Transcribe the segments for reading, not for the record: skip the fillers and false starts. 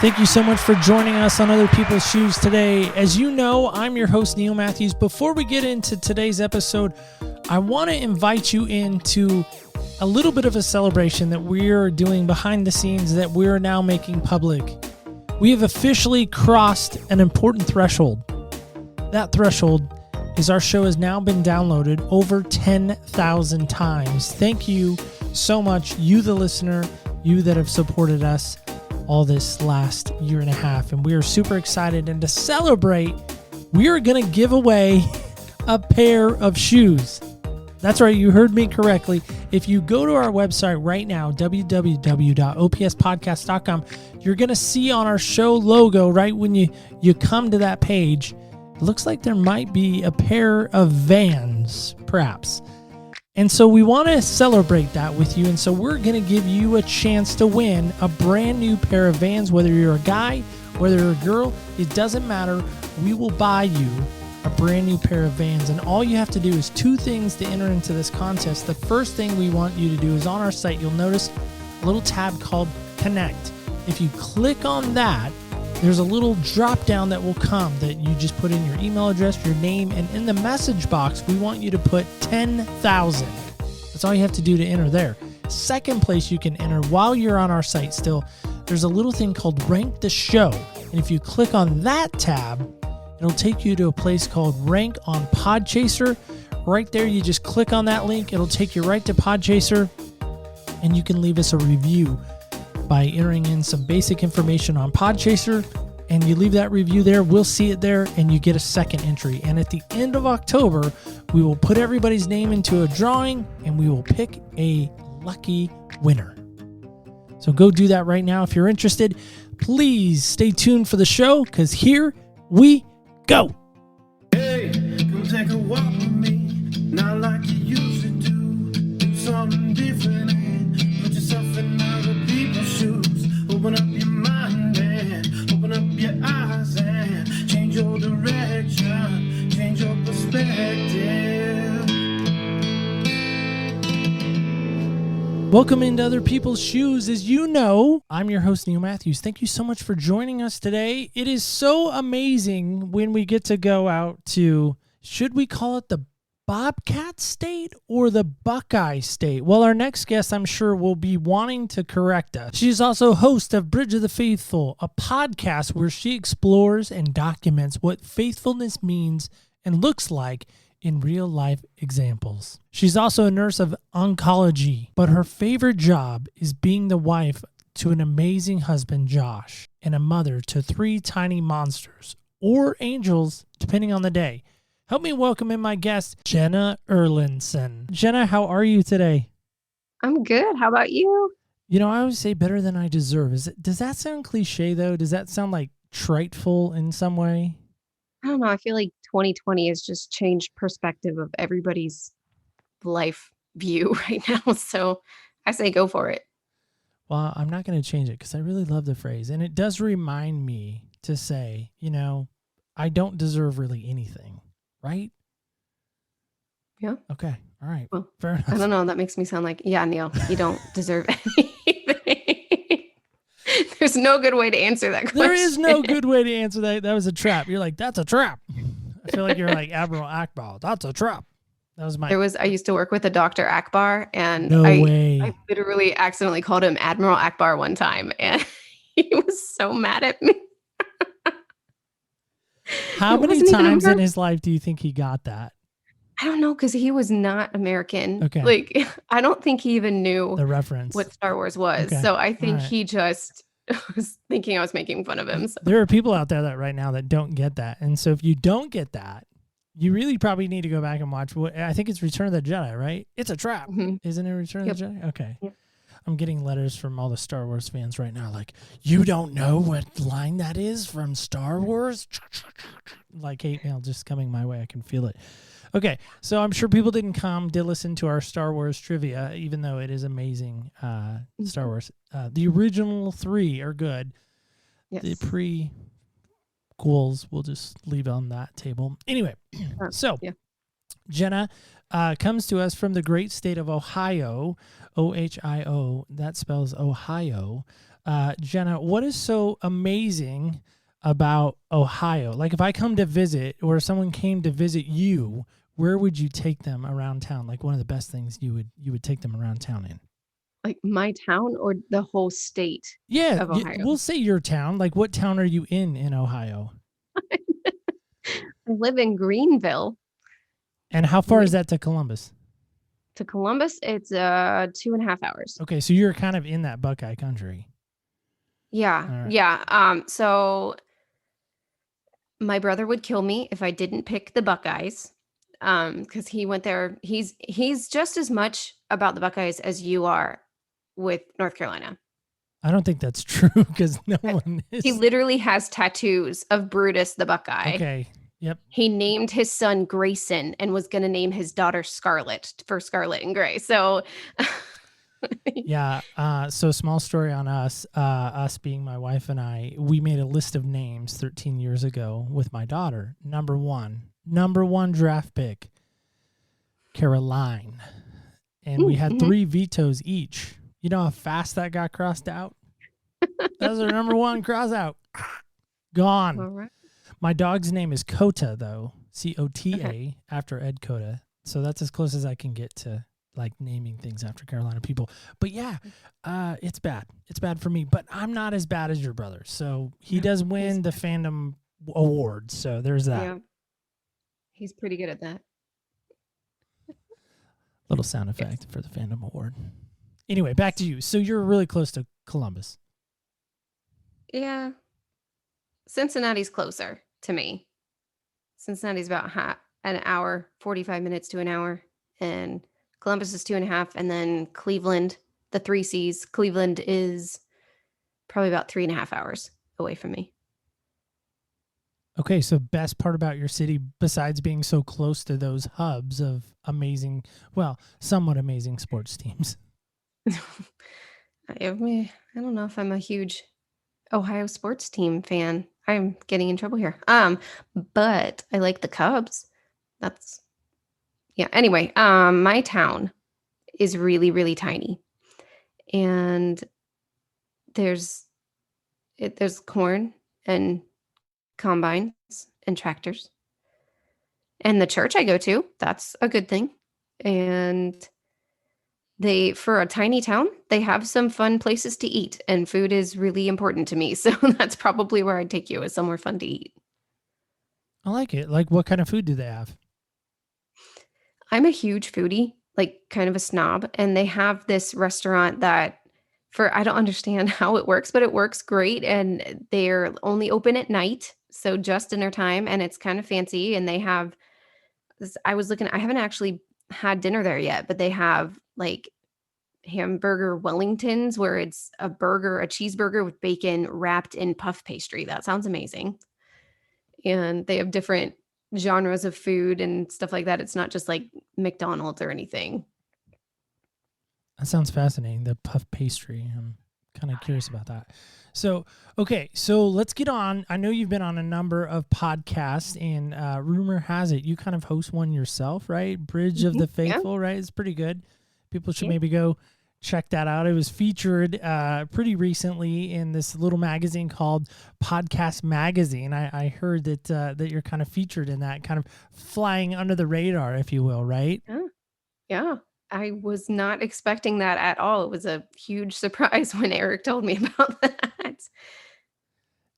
Thank you so much for joining us on Other People's Shoes today. As you know, I'm your host, Neil Matthews. Before we get into today's episode, I want to invite you into a little bit of a celebration that we're doing behind the scenes that we're now making public. We have officially crossed an important threshold. That threshold is our show has now been downloaded over 10,000 times. Thank you so much, you the listener, you that have supported us all this last year and a half. And we are super excited. And to celebrate, we are going to give away a pair of shoes. That's right, you heard me correctly. If you go to our website right now, www.opspodcast.com, you're going to see on our show logo, right when you come to that page, it looks like there might be a pair of Vans, perhaps. And so we want to celebrate that with you. And so we're going to give you a chance to win a brand new pair of Vans, whether you're a guy, whether you're a girl, it doesn't matter. We will buy you a brand new pair of Vans. And all you have to do is two things to enter into this contest. The first thing we want you to do is on our site, you'll notice a little tab called Connect. If you click on that, there's a little drop down that will come that you just put in your email address, your name, and in the message box, we want you to put 10,000. That's all you have to do to enter there. Second place you can enter while you're on our site still, there's a little thing called Rank the Show. And if you click on that tab, it'll take you to a place called Rank on Podchaser. Right there, you just click on that link. It'll take you right to Podchaser, and you can leave us a review by entering in some basic information on Podchaser, and you leave that review there. We'll see it there, and you get a second entry. And at the end of October, we will put everybody's name into a drawing, and we will pick a lucky winner. So go do that right now. If you're interested, please stay tuned for the show, because here we go. Hey, come take a walk with me, not like you used to do. Do something different and put yourself in other people's shoes. Open up your mind and open up your eyes and change your direction, change your perspective. Welcome into Other People's Shoes. As you know, I'm your host, Neil Matthews. Thank you so much for joining us today. It is so amazing when we get to go out to, should we call it the Bobcat State or the Buckeye State? Well, our next guest, I'm sure, will be wanting to correct us. She's also host of Bridge of the Faithful, a podcast where she explores and documents what faithfulness means and looks like in real-life examples. She's also a nurse of oncology, but her favorite job is being the wife to an amazing husband, Josh, and a mother to 3 tiny monsters, or angels, depending on the day. Help me welcome in my guest, Jenna Erlandson. Jenna, how are you today? I'm good. How about you? You know, I always say better than I deserve. Does that sound cliche, though? Does that sound like triteful in some way? I don't know. I feel like 2020 has just changed perspective of everybody's life view right now. So I say go for it. Well, I'm not going to change it because I really love the phrase. And it does remind me to say, you know, I don't deserve really anything, right? Yeah. Okay. All right. Well, fair enough. I don't know. That makes me sound like, yeah, Neil, you don't deserve anything. There's no good way to answer that question. There is no good way to answer that. That was a trap. You're like, that's a trap. I feel like you're like Admiral Akbar. That's a trap. That was my. I used to work with a Dr. Akbar, and No way. I literally accidentally called him Admiral Akbar one time, and he was so mad at me. How many times in his life do you think he got that? I don't know, because he was not American. Okay. Like, I don't think he even knew The reference. what Star Wars was. Okay. So I think All right. he just was thinking I was making fun of him. So. There are people out there that right now that don't get that. And so if you don't get that, you really probably need to go back and watch what I think it's Return of the Jedi, right? It's a trap. Mm-hmm. Isn't it Return Yep. of the Jedi? Okay. Yep. I'm getting letters from all the Star Wars fans right now like, you don't know what line that is from Star Wars? Like hate mail just coming my way. I can feel it. Okay, so I'm sure people did listen to our Star Wars trivia, even though it is amazing. Star Wars. The original 3 are good. Yes. The prequels we'll just leave on that table. Anyway, so yeah. Jenna comes to us from the great state of Ohio, Ohio. That spells Ohio. Jenna, what is so amazing about Ohio? Like if I come to visit or someone came to visit you, where would you take them around town? Like one of the best things you would take them around town in? Like my town or the whole state Yeah, of Ohio? we'll say your town. Like what town are you in Ohio? I live in Greenville. And how far is that to Columbus? To Columbus, it's 2.5 hours. Okay, so you're kind of in that Buckeye country. Yeah. All right. Yeah. So my brother would kill me if I didn't pick the Buckeyes. Because he went there. He's just as much about the Buckeyes as you are with North Carolina. I don't think that's true because no one is. He literally has tattoos of Brutus the Buckeye. Okay. Yep. He named his son Grayson and was going to name his daughter Scarlet for Scarlet and Gray. So Yeah. So small story on us. Us being my wife and I, we made a list of names 13 years ago with my daughter. Number one draft pick, Caroline, and we had 3 vetoes each. You know how fast that got crossed out? That was our number 1 cross out. Gone. all right. My dog's name is Cota, though, Cota, Okay. after Ed Cota. So that's as close as I can get to like naming things after Carolina people. But yeah, it's bad. It's bad for me. But I'm not as bad as your brother. So he does win the fandom award. So there's that. Yeah. He's pretty good at that. Little sound effect for the fandom award. Anyway, back to you. So you're really close to Columbus. Yeah. Cincinnati's closer to me. Cincinnati's about an hour, 45 minutes to an hour. And Columbus is 2.5. And then Cleveland, the 3 C's, Cleveland is probably about 3.5 hours away from me. Okay, so best part about your city, besides being so close to those hubs of amazing, well, somewhat amazing sports teams. I don't know if I'm a huge Ohio sports team fan. I'm getting in trouble here. But I like the Cubs. Anyway, my town is really, really tiny. And there's corn and combines and tractors. And the church I go to, that's a good thing. And for a tiny town, they have some fun places to eat, and food is really important to me. So that's probably where I'd take you, is somewhere fun to eat. I like it. Like, what kind of food do they have? I'm a huge foodie, like kind of a snob, and they have this restaurant that I don't understand how it works, but it works great, and they're only open at night, so just dinner time, and it's kind of fancy, and they have I haven't actually had dinner there yet, but they have like hamburger Wellingtons where it's a cheeseburger with bacon wrapped in puff pastry. That sounds amazing. And they have different genres of food and stuff like that. It's not just like McDonald's or anything. That sounds fascinating. The puff pastry. I'm kind of curious about that. So, okay, so let's get on. I know you've been on a number of podcasts, and rumor has it you kind of host one yourself, right? Bridge of the Faithful, right? It's pretty good. People should maybe go check that out. It was featured pretty recently in this little magazine called Podcast Magazine. I heard that you're kind of featured in that, kind of flying under the radar, if you will, right? Yeah. I was not expecting that at all. It was a huge surprise when Eric told me about that.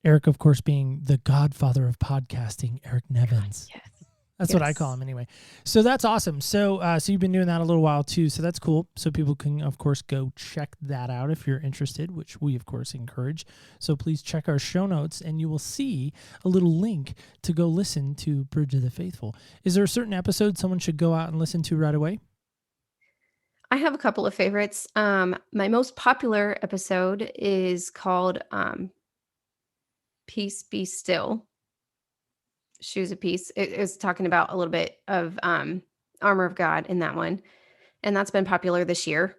Eric, of course, being the godfather of podcasting, Eric Nevins. Yes. That's what I call him anyway. So that's awesome. So you've been doing that a little while too. So that's cool. So people can, of course, go check that out if you're interested, which we, of course, encourage. So please check our show notes and you will see a little link to go listen to Bridge of the Faithful. Is there a certain episode someone should go out and listen to right away? I have a couple of favorites. My most popular episode is called Peace Be Still. Shoes of Peace. It is talking about a little bit of Armor of God in that one. And that's been popular this year.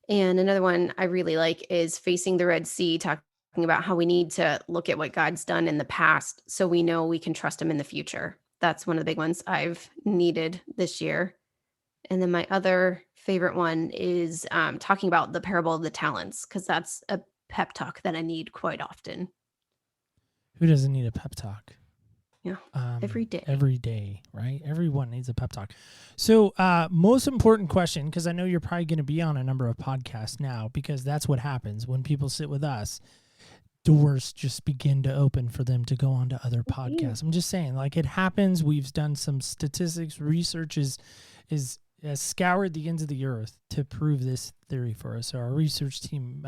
And another one I really like is Facing the Red Sea, talking about how we need to look at what God's done in the past so we know we can trust him in the future. That's one of the big ones I've needed this year. And then my other favorite one is talking about the parable of the talents, because that's a pep talk that I need quite often. Who doesn't need a pep talk? Yeah, every day. Every day, right? Everyone needs a pep talk. So, most important question, because I know you're probably going to be on a number of podcasts now, because that's what happens when people sit with us. Doors just begin to open for them to go on to other podcasts. I'm just saying, like, it happens. We've done some statistics. Research has scoured the ends of the earth to prove this theory for us. So our research team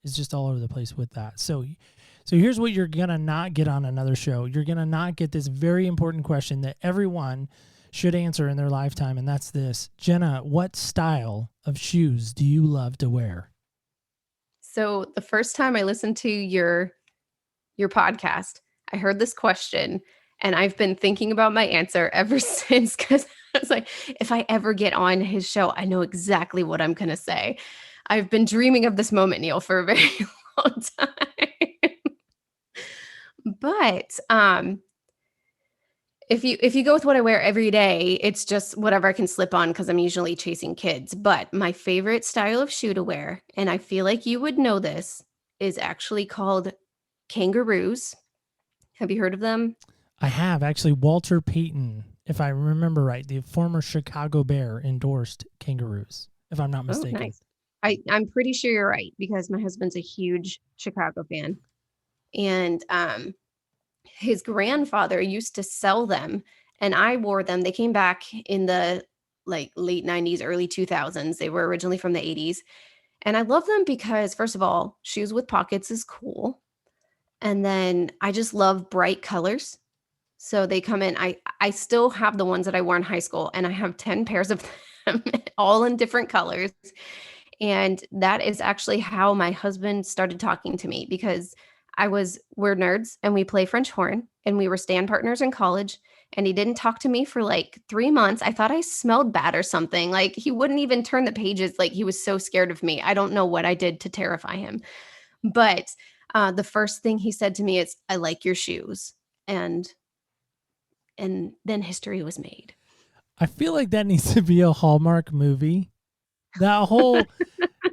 is just all over the place with that. So here's what you're going to not get on another show. You're going to not get this very important question that everyone should answer in their lifetime, and that's this. Jenna, what style of shoes do you love to wear? So the first time I listened to your podcast, I heard this question, and I've been thinking about my answer ever since, because I was like, if I ever get on his show, I know exactly what I'm going to say. I've been dreaming of this moment, Neil, for a very long time. But if you go with what I wear every day, it's just whatever I can slip on because I'm usually chasing kids. But my favorite style of shoe to wear, and I feel like you would know this, is actually called kangaroos. Have you heard of them? I have. Actually, Walter Payton, if I remember right, the former Chicago Bear, endorsed kangaroos, if I'm not mistaken. Oh, nice. I'm pretty sure you're right, because my husband's a huge Chicago fan. And his grandfather used to sell them, and I wore them. They came back in the late 90s, early 2000s. They were originally from the 80s. And I love them because, first of all, shoes with pockets is cool. And then I just love bright colors. So they come in. I still have the ones that I wore in high school, and I have 10 pairs of them, all in different colors. And that is actually how my husband started talking to me, because we're nerds and we play French horn, and we were stand partners in college, and he didn't talk to me for like 3 months. I thought I smelled bad or something. Like, he wouldn't even turn the pages. Like, he was so scared of me. I don't know what I did to terrify him. But the first thing he said to me is, "I like your shoes." And then history was made. I feel like that needs to be a Hallmark movie. That whole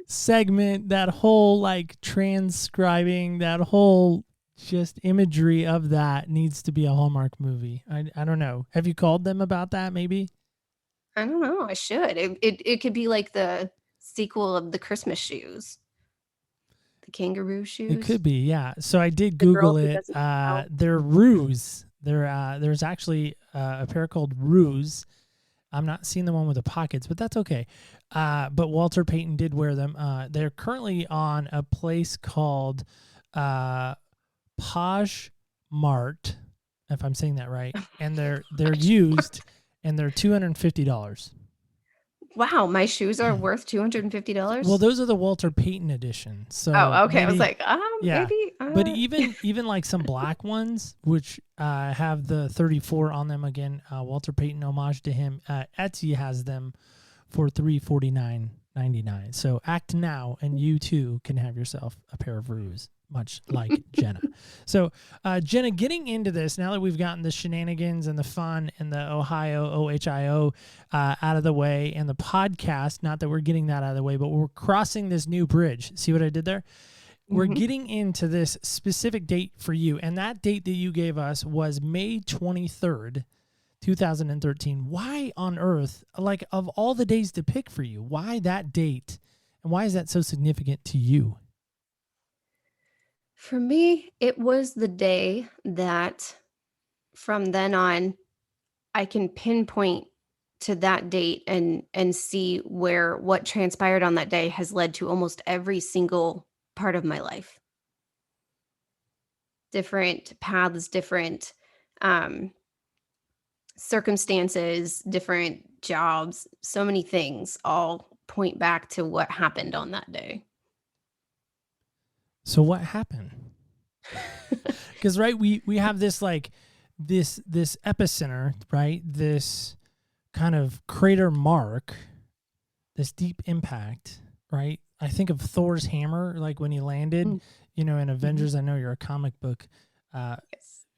segment, that whole like transcribing, that whole just imagery of that needs to be a Hallmark movie. I don't know. Have you called them about that maybe? I don't know. I should. It could be like the sequel of the Christmas shoes. The kangaroo shoes. It could be, yeah. So I did Google it. They're Roos. There's actually a pair called Roos. I'm not seeing the one with the pockets, but that's okay. But Walter Payton did wear them. They're currently on a place called Posh Mart, if I'm saying that right. And they're used, and they're $250. Wow, my shoes are worth $250. Well, those are the Walter Payton edition. So okay. maybe, I was like, yeah. maybe. But even like some black ones, which have the 34 on them again, Walter Payton homage to him. Etsy has them for $349.99. So act now, and you too can have yourself a pair of Roos, much like Jenna. So Jenna, getting into this, now that we've gotten the shenanigans and the fun and the OHIO out of the way, and the podcast, not that we're getting that out of the way, but we're crossing this new bridge. See what I did there? We're getting into this specific date for you, and that date that you gave us was May 23rd, 2013. Why on earth, like, of all the days to pick for you, why that date, and why is that so significant to you? For me, it was the day that from then on, I can pinpoint to that date and see where what transpired on that day has led to almost every single part of my life. Different paths, different circumstances, different jobs, so many things all point back to what happened on that day. So what happened? Because right, we have this like this epicenter, right? This kind of crater mark, this deep impact, right? I think of Thor's hammer, like when he landed, in Avengers. I know you're a comic book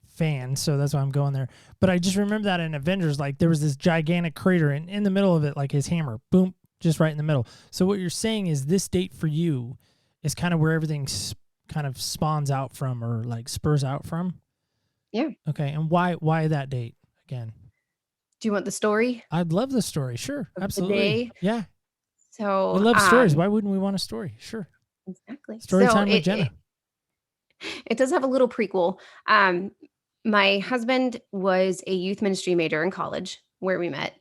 fan, so that's why I'm going there. But I just remember that in Avengers, like there was this gigantic crater, and in the middle of it, like his hammer, boom, just right in the middle. So what you're saying is this date for you is kind of where everything kind of spawns out from or like spurs out from? Yeah. Okay. And why that date again? Do you want the story I'd love the story. Sure. of the Absolutely. day? Yeah. We So, love stories. Why wouldn't we want a story? Sure. exactly. Story So time with Jenna. it does have a little prequel. My husband was a youth ministry major in college where we met.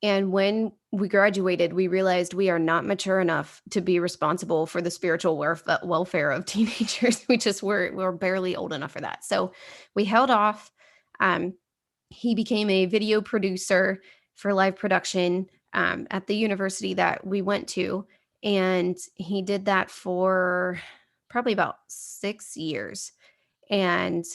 And when we graduated, we realized we are not mature enough to be responsible for the spiritual welfare of teenagers. We're barely old enough for that. So we held off. Um, he became a video producer for live production at the university that we went to. And he did that for probably about 6 years. And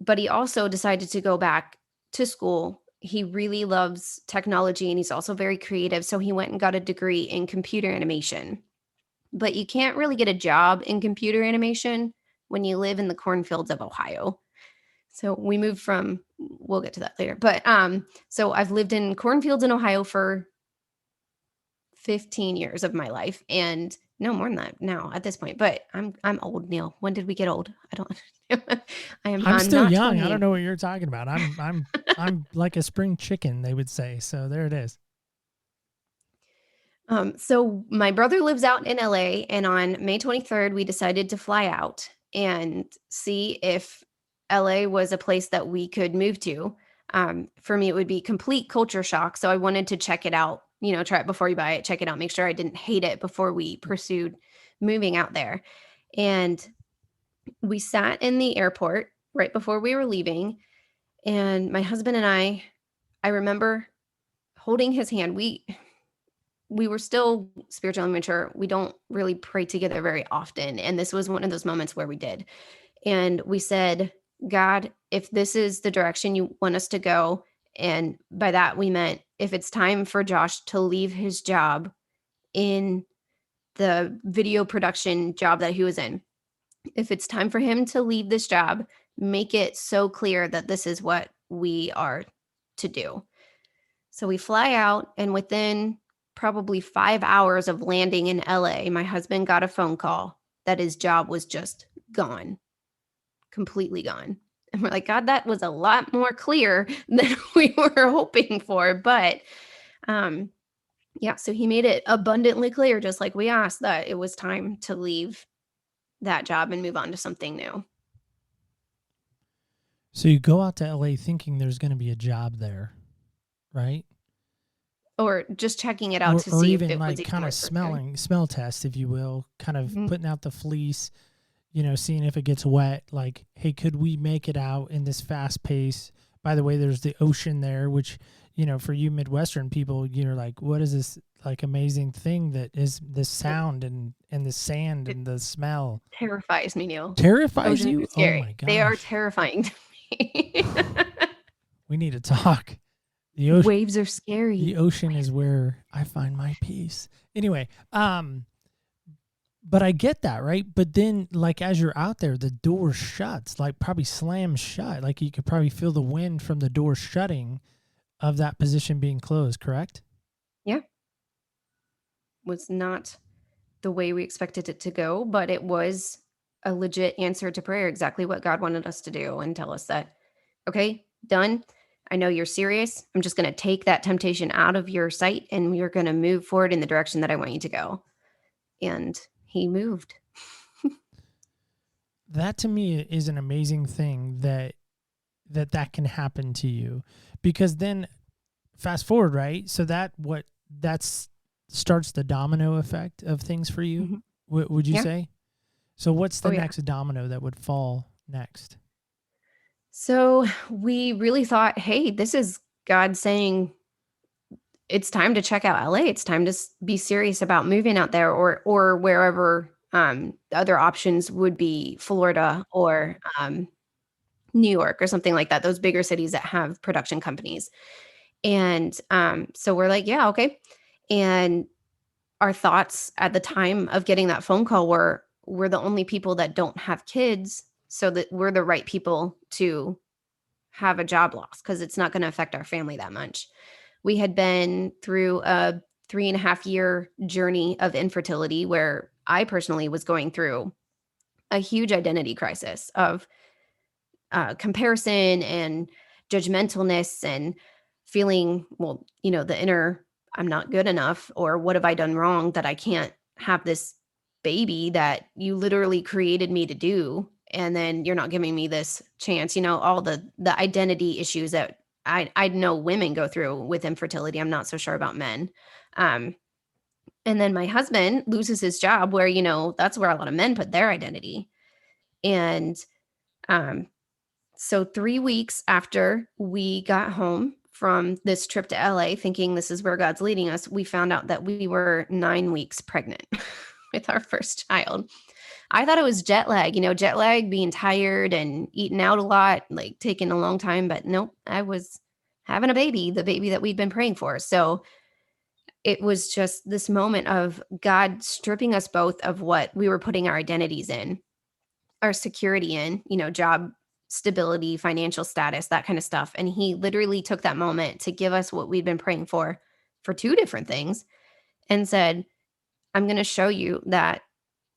but he also decided to go back to school. He really loves technology and he's also very creative. So he went and got a degree in computer animation. But you can't really get a job in computer animation when you live in the cornfields of Ohio. So we moved from, we'll get to that later. But so I've lived in cornfields in Ohio for 15 years of my life, and no more than that now at this point. But I'm old, Neil. When did we get old? I don't I'm still not young. 20 I don't know what you're talking about. I'm like a spring chicken, they would say. So there it is. So my brother lives out in LA, and on May 23rd, we decided to fly out and see if LA was a place that we could move to. For me, it would be complete culture shock. So I wanted to check it out, try it before you buy it, check it out, make sure I didn't hate it before we pursued moving out there. And we sat in the airport right before we were leaving. And my husband and I remember holding his hand. We were still spiritually immature. We don't really pray together very often. And this was one of those moments where we did. And we said, God, if this is the direction you want us to go, and by that we meant if it's time for Josh to leave his job in the video production job that he was in, if it's time for him to leave this job, make it so clear that this is what we are to do. So we fly out, and within probably 5 hours of landing in LA, my husband got a phone call that his job was just gone, completely gone. And we're like, God, that was a lot more clear than we were hoping for. But yeah, so he made it abundantly clear, just like we asked, that it was time to leave that job and move on to something new. So you go out to LA thinking there's going to be a job there, right? Or just checking it out to or see even if it like was kind of smell test, if you will, kind of putting out the fleece, seeing if it gets wet. Like, hey, could we make it out in this fast pace? By the way, there's the ocean there, which, for you Midwestern people, you're like, what is this like amazing thing that is the sound and the sand and the smell? Terrifies me, Neil. Terrifies Oceans you? are scary. Oh my gosh. They are terrifying to me. We need to talk. The ocean, Waves are scary. The ocean is where I find my peace. Anyway, but I get that, right? But then, like, as you're out there, the door shuts, like probably slams shut. Like you could probably feel the wind from the door shutting of that position being closed, correct? Yeah. Was not the way we expected it to go, but it was a legit answer to prayer, exactly what God wanted us to do, and tell us that, okay, done. I know you're serious. I'm just going to take that temptation out of your sight, and we're going to move forward in the direction that I want you to go. And he moved. That to me is an amazing thing that can happen to you, because then fast forward, right? So that's starts the domino effect of things for you. Mm-hmm. Would you say? So what's the next domino that would fall next? So we really thought, hey, this is God saying it's time to check out LA. It's time to be serious about moving out there, or wherever the other options would be, Florida or New York or something like that, those bigger cities that have production companies. And so we're like, yeah, okay. And our thoughts at the time of getting that phone call were, we're the only people that don't have kids, so that we're the right people to have a job loss, because it's not going to affect our family that much. We had been through a 3.5-year journey of infertility, where I personally was going through a huge identity crisis of comparison and judgmentalness and feeling, well, the inner I'm not good enough, or what have I done wrong that I can't have this baby that you literally created me to do, and then you're not giving me this chance. All the identity issues that I know women go through with infertility. I'm not so sure about men. Um, and then my husband loses his job, where that's where a lot of men put their identity. And um, so 3 weeks after we got home from this trip to LA, thinking this is where God's leading us, we found out that we were 9 weeks pregnant with our first child. I thought it was jet lag, being tired and eating out a lot, like taking a long time, but nope, I was having a baby, the baby that we'd been praying for. So it was just this moment of God stripping us both of what we were putting our identities in, our security in, job stability, financial status, that kind of stuff. And he literally took that moment to give us what we'd been praying for two different things, and said, I'm going to show you that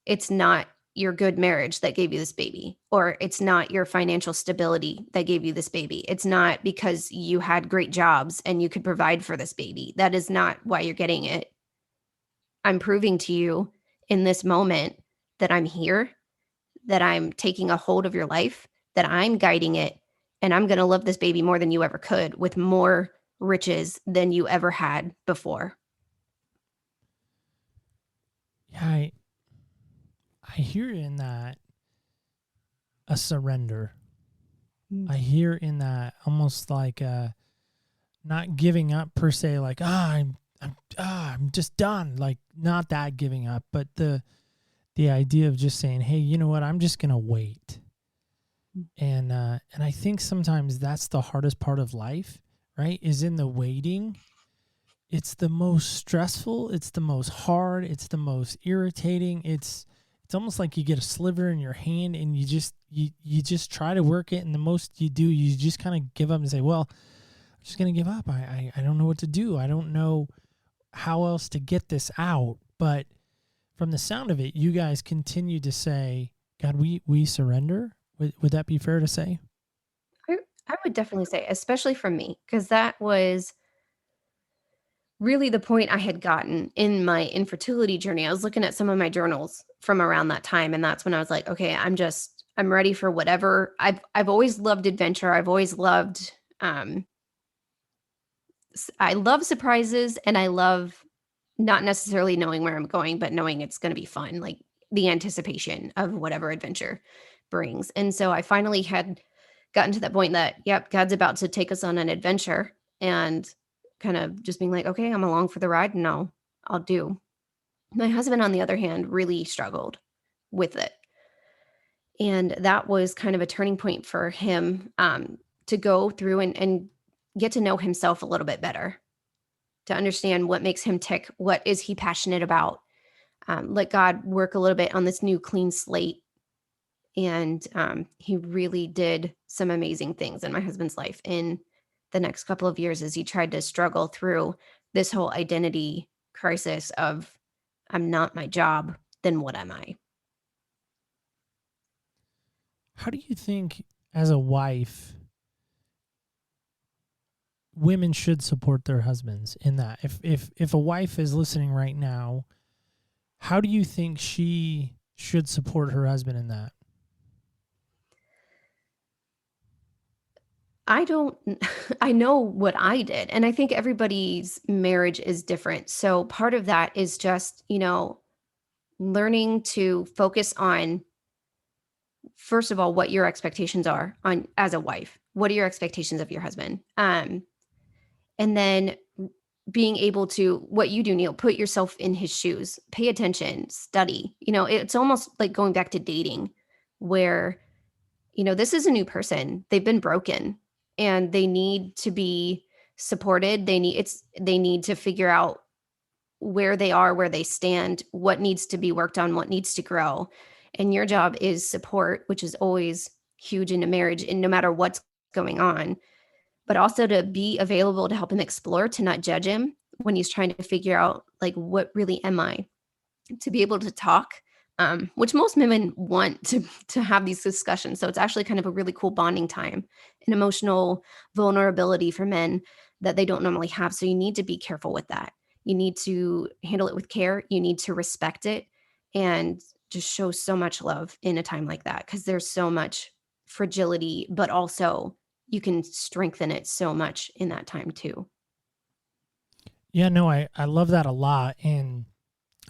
it's not your good marriage that gave you this baby, or it's not your financial stability that gave you this baby. It's not because you had great jobs and you could provide for this baby. That is not why you're getting it. I'm proving to you in this moment that I'm here, that I'm taking a hold of your life, that I'm guiding it, and I'm going to love this baby more than you ever could, with more riches than you ever had before. Yeah, I hear in that a surrender. I hear in that almost like not giving up per se, like I'm just done, like not that giving up, but the idea of just saying, hey, you know what, I'm just gonna wait. And I think sometimes that's the hardest part of life, right? Is in the waiting. It's the most stressful. It's the most hard. It's the most irritating. It's almost like you get a sliver in your hand and you just try to work it, and the most you do, you just kind of give up and say, well, I'm just gonna give up. I don't know what to do. I don't know how else to get this out. But from the sound of it, you guys continue to say, God, we surrender. Would that be fair to say? I would definitely say, especially from me, because that was really the point I had gotten in my infertility journey. I was looking at some of my journals from around that time, and that's when I was like, okay, I'm ready for whatever. I've always loved adventure. I've always loved I love surprises, and I love not necessarily knowing where I'm going, but knowing it's going to be fun, like the anticipation of whatever adventure brings. And so I finally had gotten to that point that, yep, God's about to take us on an adventure, and kind of just being like, okay, I'm along for the ride. And I'll do. My husband, on the other hand, really struggled with it. And that was kind of a turning point for him, to go through and get to know himself a little bit better, to understand what makes him tick, what is he passionate about, let God work a little bit on this new clean slate. And he really did some amazing things in my husband's life in the next couple of years, as he tried to struggle through this whole identity crisis of, I'm not my job, then what am I? How do you think, as a wife, women should support their husbands in that? If a wife is listening right now, how do you think she should support her husband in that? I know what I did, and I think everybody's marriage is different. So part of that is just, learning to focus on, first of all, what your expectations are on as a wife. What are your expectations of your husband? And then being able to, what you do, Neil, put yourself in his shoes, pay attention, study. It's almost like going back to dating, where, this is a new person. They've been broken, and they need to be supported. They need to figure out where they are, where they stand, what needs to be worked on, what needs to grow. And your job is support, which is always huge in a marriage, and no matter what's going on, but also to be available to help him explore, to not judge him when he's trying to figure out, like, what really am I? To be able to talk which most women want to have these discussions. So it's actually kind of a really cool bonding time, an emotional vulnerability for men that they don't normally have. So you need to be careful with that. You need to handle it with care. You need to respect it and just show so much love in a time like that, because there's so much fragility, but also you can strengthen it so much in that time too. Yeah, no, I love that a lot. And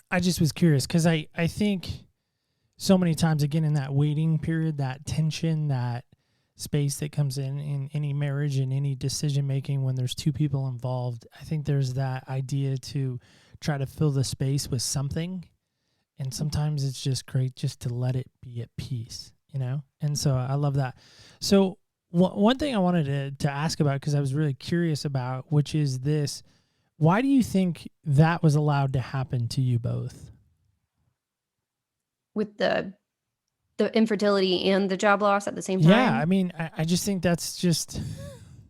I just was curious because I think so many times, again, in that waiting period, that tension, that space that comes in any marriage and any decision making when there's two people involved, I think there's that idea to try to fill the space with something. And sometimes it's just great just to let it be at peace, you know? And so I love that. So one thing I wanted to ask about, because I was really curious about, which is this: why do you think that was allowed to happen to you both? With the infertility and the job loss at the same Yeah, time. I mean, I just think that's just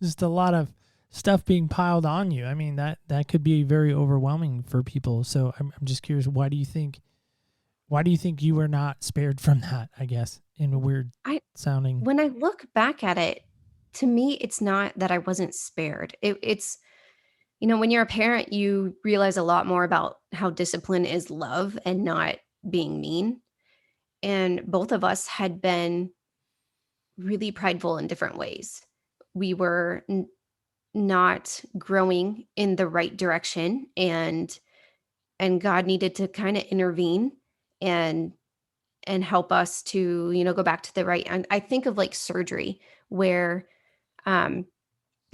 just a lot of stuff being piled on you. I mean, that could be very overwhelming for people. So I'm just curious, why do you think you were not spared from that, I guess, in a weird I sounding. When I look back at it, to me, it's not that I wasn't spared. It's, when you're a parent, you realize a lot more about how discipline is love and not being mean. And both of us had been really prideful in different ways. We were not growing in the right direction, and God needed to kind of intervene and help us to, go back to the right. And I think of like surgery, where um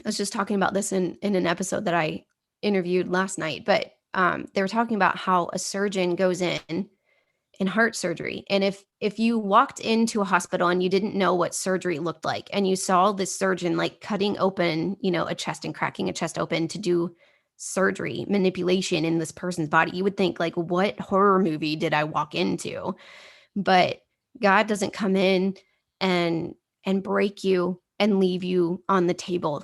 I was just talking about this in an episode that I interviewed last night, but they were talking about how a surgeon goes in heart surgery, and if you walked into a hospital and you didn't know what surgery looked like, and you saw this surgeon like cutting open, a chest and cracking a chest open to do surgery manipulation in this person's body, you would think like, what horror movie did I walk into? But God doesn't come in and break you and leave you on the table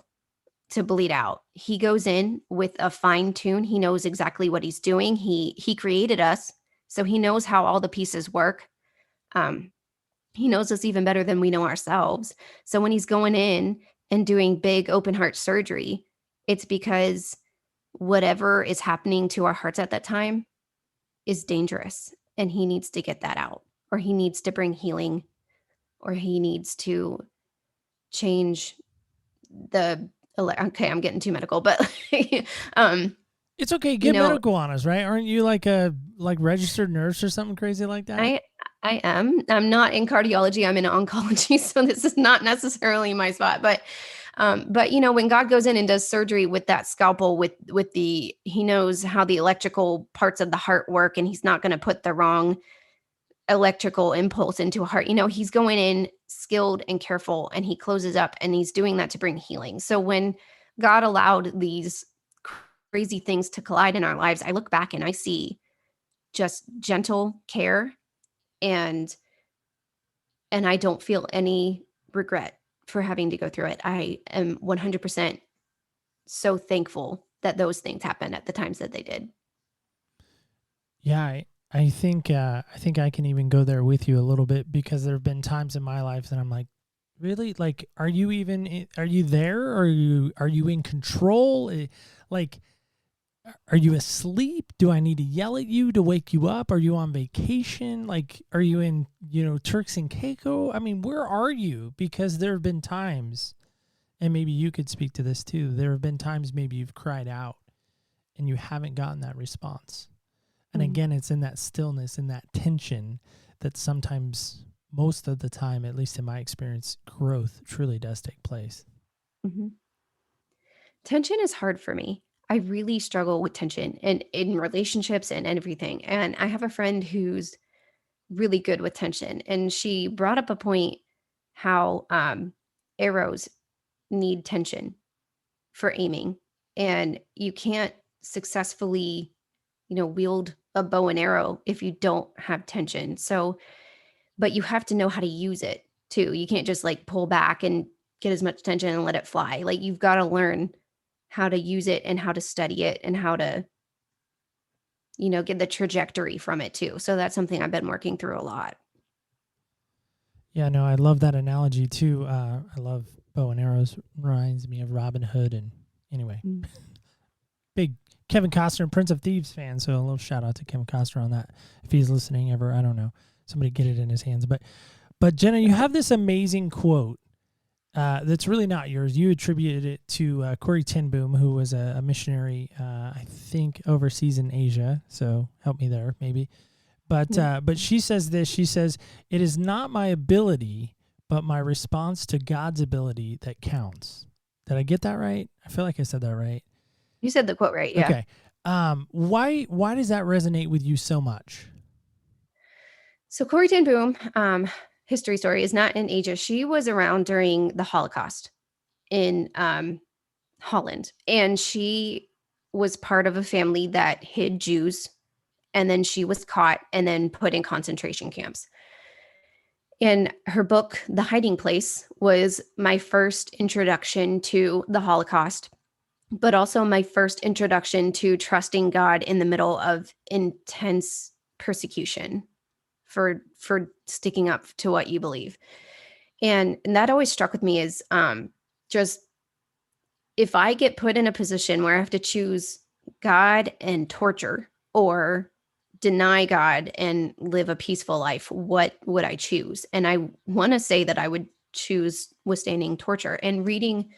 to bleed out. He goes in with a fine tune. He knows exactly what he's doing. He created us, so he knows how all the pieces work. Um, he knows us even better than we know ourselves. So when he's going in and doing big open heart surgery, it's because whatever is happening to our hearts at that time is dangerous, and he needs to get that out, or he needs to bring healing, or he needs to change the okay, I'm getting too medical, but um, It's okay, you get know, medical on us, right? Aren't you like a registered nurse or something crazy like that? I I am. I'm not in cardiology, I'm in oncology, so this is not necessarily my spot, but when God goes in and does surgery with that scalpel, with the he knows how the electrical parts of the heart work, and he's not going to put the wrong electrical impulse into a heart. He's going in skilled and careful, and he closes up, and he's doing that to bring healing. So when God allowed these crazy things to collide in our lives, I look back and I see just gentle care, and I don't feel any regret for having to go through it. I am 100% so thankful that those things happened at the times that they did. Yeah, I think I can even go there with you a little bit, because there have been times in my life that I'm like, really, like, are you there? Are you in control? Like, are you asleep? Do I need to yell at you to wake you up? Are you on vacation? Like, are you in, Turks and Caicos? I mean, where are you? Because there have been times, and maybe you could speak to this too, there have been times maybe you've cried out and you haven't gotten that response. And Mhm. again, it's in that stillness, in that tension, that sometimes, most of the time, at least in my experience, growth truly does take place. Mhm. Tension is hard for me. I really struggle with tension and in relationships and everything. And I have a friend who's really good with tension, and she brought up a point how arrows need tension for aiming, and you can't successfully, wield a bow and arrow if you don't have tension. So, but you have to know how to use it too. You can't just like pull back and get as much tension and let it fly. Like you've got to learn how to use it and how to study it and how to get the trajectory from it too. So that's something I've been working through a lot. Yeah, no, I love that analogy too. I love bow and arrows. Reminds me of Robin Hood. And anyway, big Kevin Costner and Prince of Thieves fan. So a little shout out to Kevin Costner on that. If he's listening ever, I don't know. Somebody get it in his hands. But Jenna, you have this amazing quote that's really not yours. You attributed it to Corrie ten Boom, who was a missionary, I think, overseas in Asia. So help me there, maybe. But she says this. She says, "It is not my ability, but my response to God's ability that counts." Did I get that right? I feel like I said that right. You said the quote right, yeah. Okay. Why does that resonate with you so much? So Corrie ten Boom, history story, is not in Asia. She was around during the Holocaust in Holland, and she was part of a family that hid Jews, and then she was caught and then put in concentration camps. And her book, The Hiding Place, was my first introduction to the Holocaust, but also my first introduction to trusting God in the middle of intense persecution for sticking up to what you believe. And that always struck with me is just, if I get put in a position where I have to choose God and torture or deny God and live a peaceful life, what would I choose? And I want to say that I would choose withstanding torture. And reading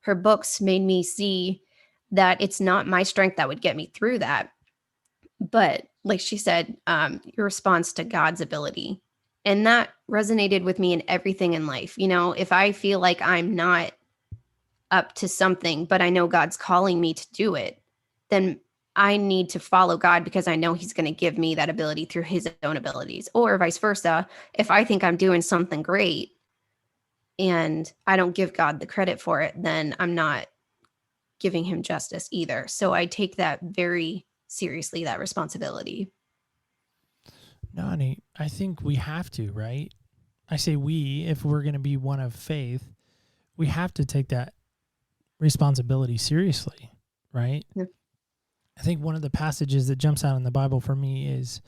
her books made me see that it's not my strength that would get me through that. But like she said, your response to God's ability. And that resonated with me in everything in life. If I feel like I'm not up to something, but I know God's calling me to do it, then I need to follow God because I know he's going to give me that ability through his own abilities, or vice versa. If I think I'm doing something great and I don't give God the credit for it, then I'm not giving him justice either. So I take that very seriously, that responsibility. Nani, I think we have to, right? I say we, if we're going to be one of faith, we have to take that responsibility seriously, right? Yeah. I think one of the passages that jumps out in the Bible for me is,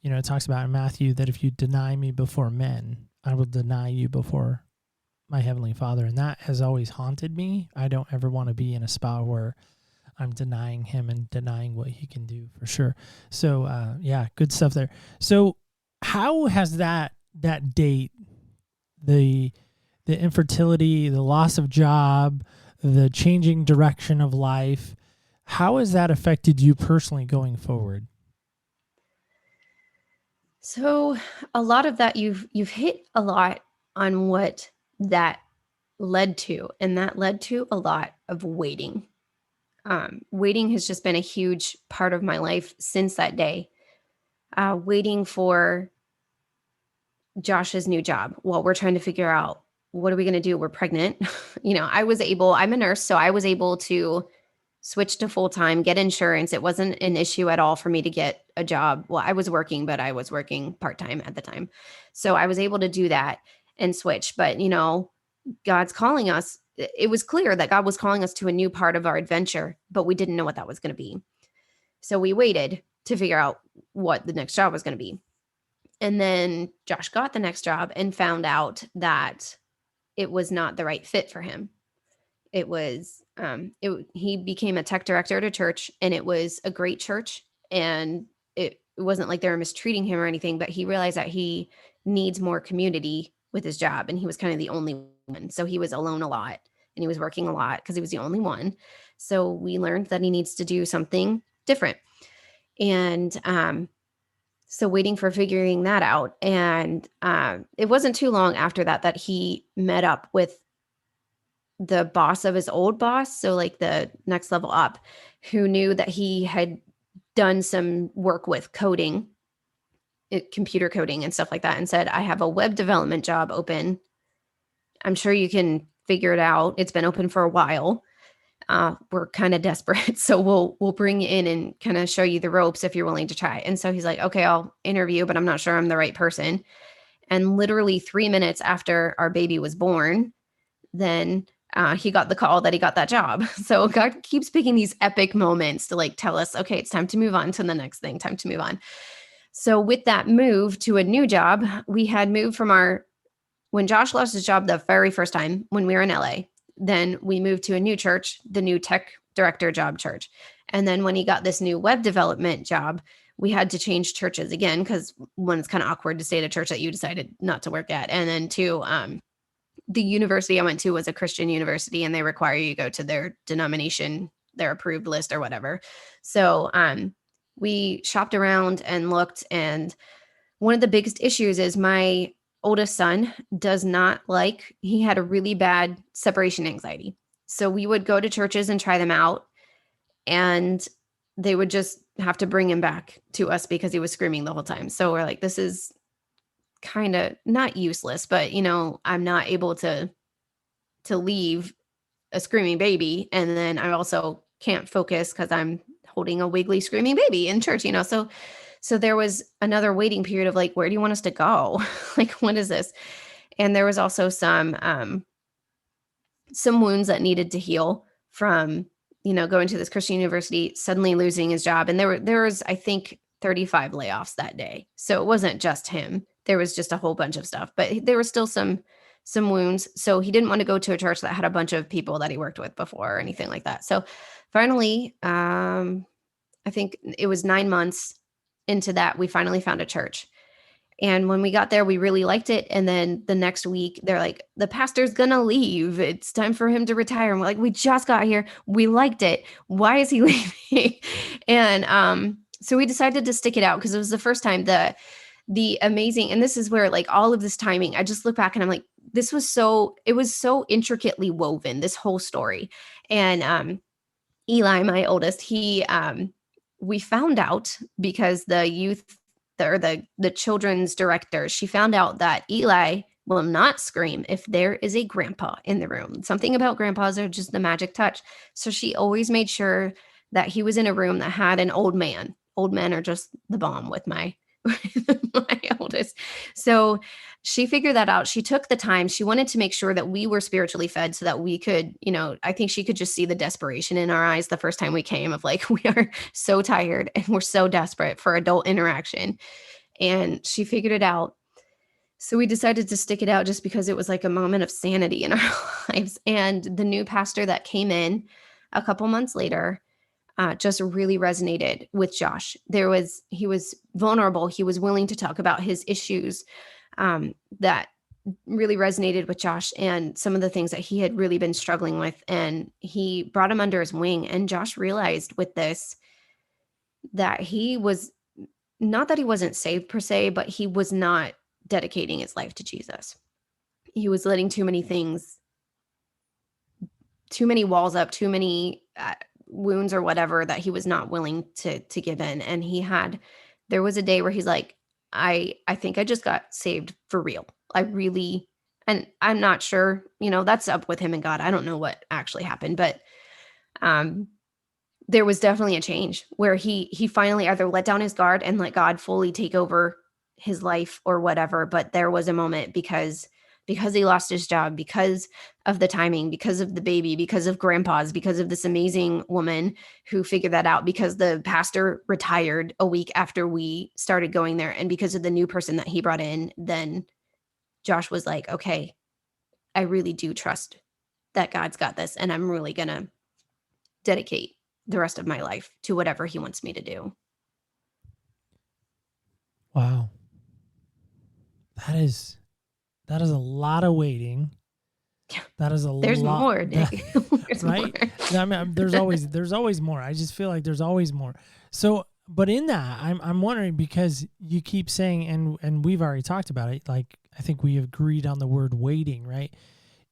it talks about in Matthew that if you deny me before men, I will deny you before my Heavenly Father. And that has always haunted me. I don't ever want to be in a spot where I'm denying him and denying what he can do, for sure. So, yeah, good stuff there. So how has that date, the infertility, the loss of job, the changing direction of life, how has that affected you personally going forward? So a lot of that, you've hit a lot on what that led to, and that led to a lot of waiting. Waiting has just been a huge part of my life since that day. Waiting for Josh's new job while we're trying to figure out, what are we going to do? We're pregnant. I'm a nurse, so I was able to switch to full-time, get insurance. It wasn't an issue at all for me to get a job. Well, I was working, but I was working part-time at the time. So I was able to do that and switch. But, God's calling us. It was clear that God was calling us to a new part of our adventure, but we didn't know what that was going to be. So we waited to figure out what the next job was going to be. And then Josh got the next job and found out that it was not the right fit for him. It was, he became a tech director at a church, and it was a great church. And it wasn't like they were mistreating him or anything, but he realized that he needs more community with his job. And he was kind of the only one. So he was alone a lot, and he was working a lot because he was the only one. So we learned that he needs to do something different. And, so waiting for figuring that out. And it wasn't too long after that he met up with the boss of his old boss, so like the next level up, who knew that he had done some work with coding, computer coding and stuff like that, and said, I have a web development job open. I'm sure you can figure it out. It's been open for a while. We're kind of desperate, so we'll bring you in and kind of show you the ropes if you're willing to try. And so he's like, okay, I'll interview, but I'm not sure I'm the right person. And literally 3 minutes after our baby was born, then he got the call that he got that job. So God keeps picking these epic moments to like tell us, okay, it's time to move on to the next thing, time to move on. So with that move to a new job, we had moved from when Josh lost his job the very first time when we were in LA, then we moved to a new church, the new tech director job church. And then when he got this new web development job, we had to change churches again, because one, it's kind of awkward to stay at a church that you decided not to work at. And then two, the university I went to was a Christian university, and they require you go to their denomination, their approved list or whatever. So we shopped around and looked, and one of the biggest issues is my oldest son he had a really bad separation anxiety. So we would go to churches and try them out, and they would just have to bring him back to us because he was screaming the whole time. So we're like, this is kind of not useless, but I'm not able to leave a screaming baby. And then I also can't focus because I'm holding a wiggly screaming baby in church, So there was another waiting period of like, where do you want us to go? Like, what is this? And there was also some wounds that needed to heal from, going to this Christian university, suddenly losing his job. And there was, I think, 35 layoffs that day. So it wasn't just him. There was just a whole bunch of stuff, but there were still some wounds. So he didn't want to go to a church that had a bunch of people that he worked with before or anything like that. So finally, I think it was 9 months into that, we finally found a church. And when we got there, we really liked it. And then the next week, they're like, the pastor's gonna leave. It's time for him to retire. And we're like, we just got here. We liked it. Why is he leaving? And so we decided to stick it out because it was the first time. The amazing, and this is where like all of this timing, I just look back and I'm like, it was so intricately woven, this whole story. And Eli, my oldest, we found out because the youth or the children's director, she found out that Eli will not scream if there is a grandpa in the room. Something about grandpas are just the magic touch. So she always made sure that he was in a room that had an old man. Old men are just the bomb with my oldest. So she figured that out. She took the time. She wanted to make sure that we were spiritually fed so that we could, I think she could just see the desperation in our eyes the first time we came of like, we are so tired and we're so desperate for adult interaction. And she figured it out. So we decided to stick it out just because it was like a moment of sanity in our lives. And the new pastor that came in a couple months later just really resonated with Josh. He was vulnerable. He was willing to talk about his issues that really resonated with Josh and some of the things that he had really been struggling with. And he brought him under his wing. And Josh realized with this that he was not that he wasn't saved per se, but he was not dedicating his life to Jesus. He was letting too many things, too many walls up, too many wounds or whatever that he was not willing to give in. And there was a day where he's like, I think I just got saved for real. And I'm not sure, that's up with him and God. I don't know what actually happened, but there was definitely a change where he finally either let down his guard and let God fully take over his life or whatever. But there was a moment because he lost his job, because of the timing, because of the baby, because of grandpas, because of this amazing woman who figured that out, because the pastor retired a week after we started going there, and because of the new person that he brought in, then Josh was like, okay, I really do trust that God's got this, and I'm really going to dedicate the rest of my life to whatever he wants me to do. Wow. That is a lot of waiting. That is There's lot. More, Nick. There's right? More. I mean, there's always more. I just feel like there's always more. So, but in that, I'm wondering, because you keep saying, and we've already talked about it. Like, I think we agreed on the word waiting, right?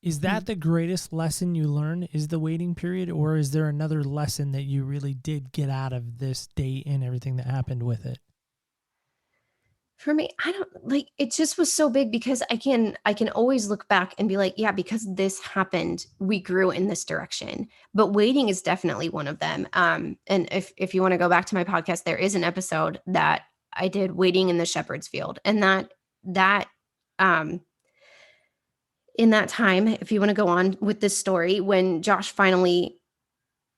Is that the greatest lesson you learn? Is the waiting period, or is there another lesson that you really did get out of this date and everything that happened with it? For me, I don't like, it just was so big because I can always look back and be like, yeah, because this happened, we grew in this direction. But waiting is definitely one of them. And if you want to go back to my podcast, there is an episode that I did, Waiting in the Shepherd's Field. And that in that time, if you want to go on with this story, when Josh finally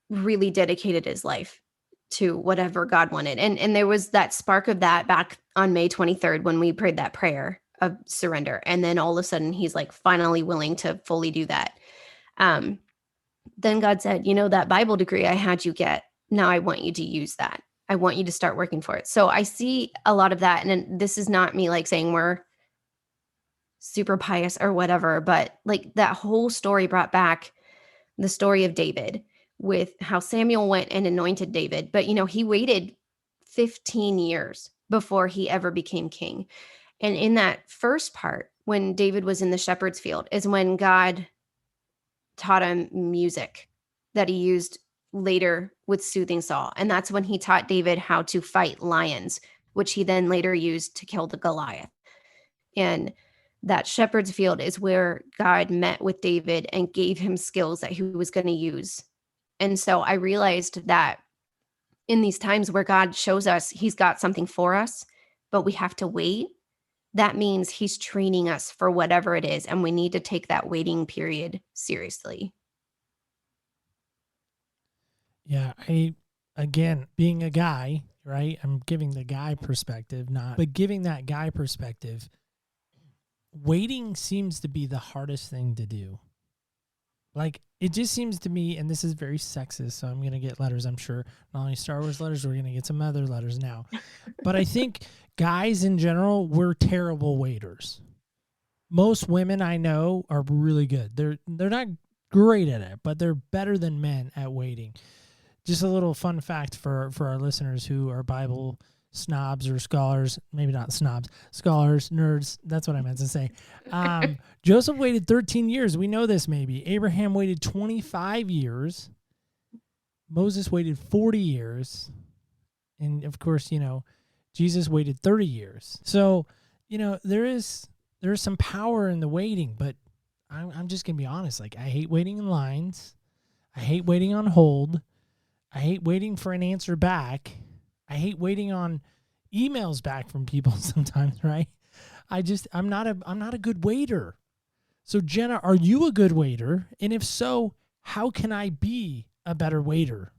really dedicated his life to whatever God wanted. And there was that spark of that back on May 23rd when we prayed that prayer of surrender. And then all of a sudden he's like finally willing to fully do that. Then God said, that Bible degree I had you get, now I want you to use that. I want you to start working for it. So I see a lot of that. And this is not me like saying we're super pious or whatever, but like that whole story brought back the story of David with how Samuel went and anointed David. But, he waited 15 years before he ever became king. And in that first part, when David was in the shepherd's field, is when God taught him music that he used later with soothing Saul. And that's when he taught David how to fight lions, which he then later used to kill the Goliath. And that shepherd's field is where God met with David and gave him skills that he was going to use. And so I realized that in these times where God shows us he's got something for us, but we have to wait, that means he's training us for whatever it is. And we need to take that waiting period seriously. Yeah. Again, being a guy, right? I'm giving the guy perspective, but giving that guy perspective, waiting seems to be the hardest thing to do. Like, it just seems to me, and this is very sexist, so I'm going to get letters, I'm sure. Not only Star Wars letters, we're going to get some other letters now. But I think guys in general, we're terrible waiters. Most women I know are really good. They're not great at it, but they're better than men at waiting. Just a little fun fact for our listeners who are Bible snobs or scholars, maybe not snobs, scholars, nerds. That's what I meant to say. Joseph waited 13 years. We know this maybe. Abraham waited 25 years. Moses waited 40 years. And of course, Jesus waited 30 years. So, there is some power in the waiting, but I'm just going to be honest. Like, I hate waiting in lines. I hate waiting on hold. I hate waiting for an answer back. I hate waiting on emails back from people sometimes, right? I'm not a good waiter. So Jenna, are you a good waiter? And if so, how can I be a better waiter?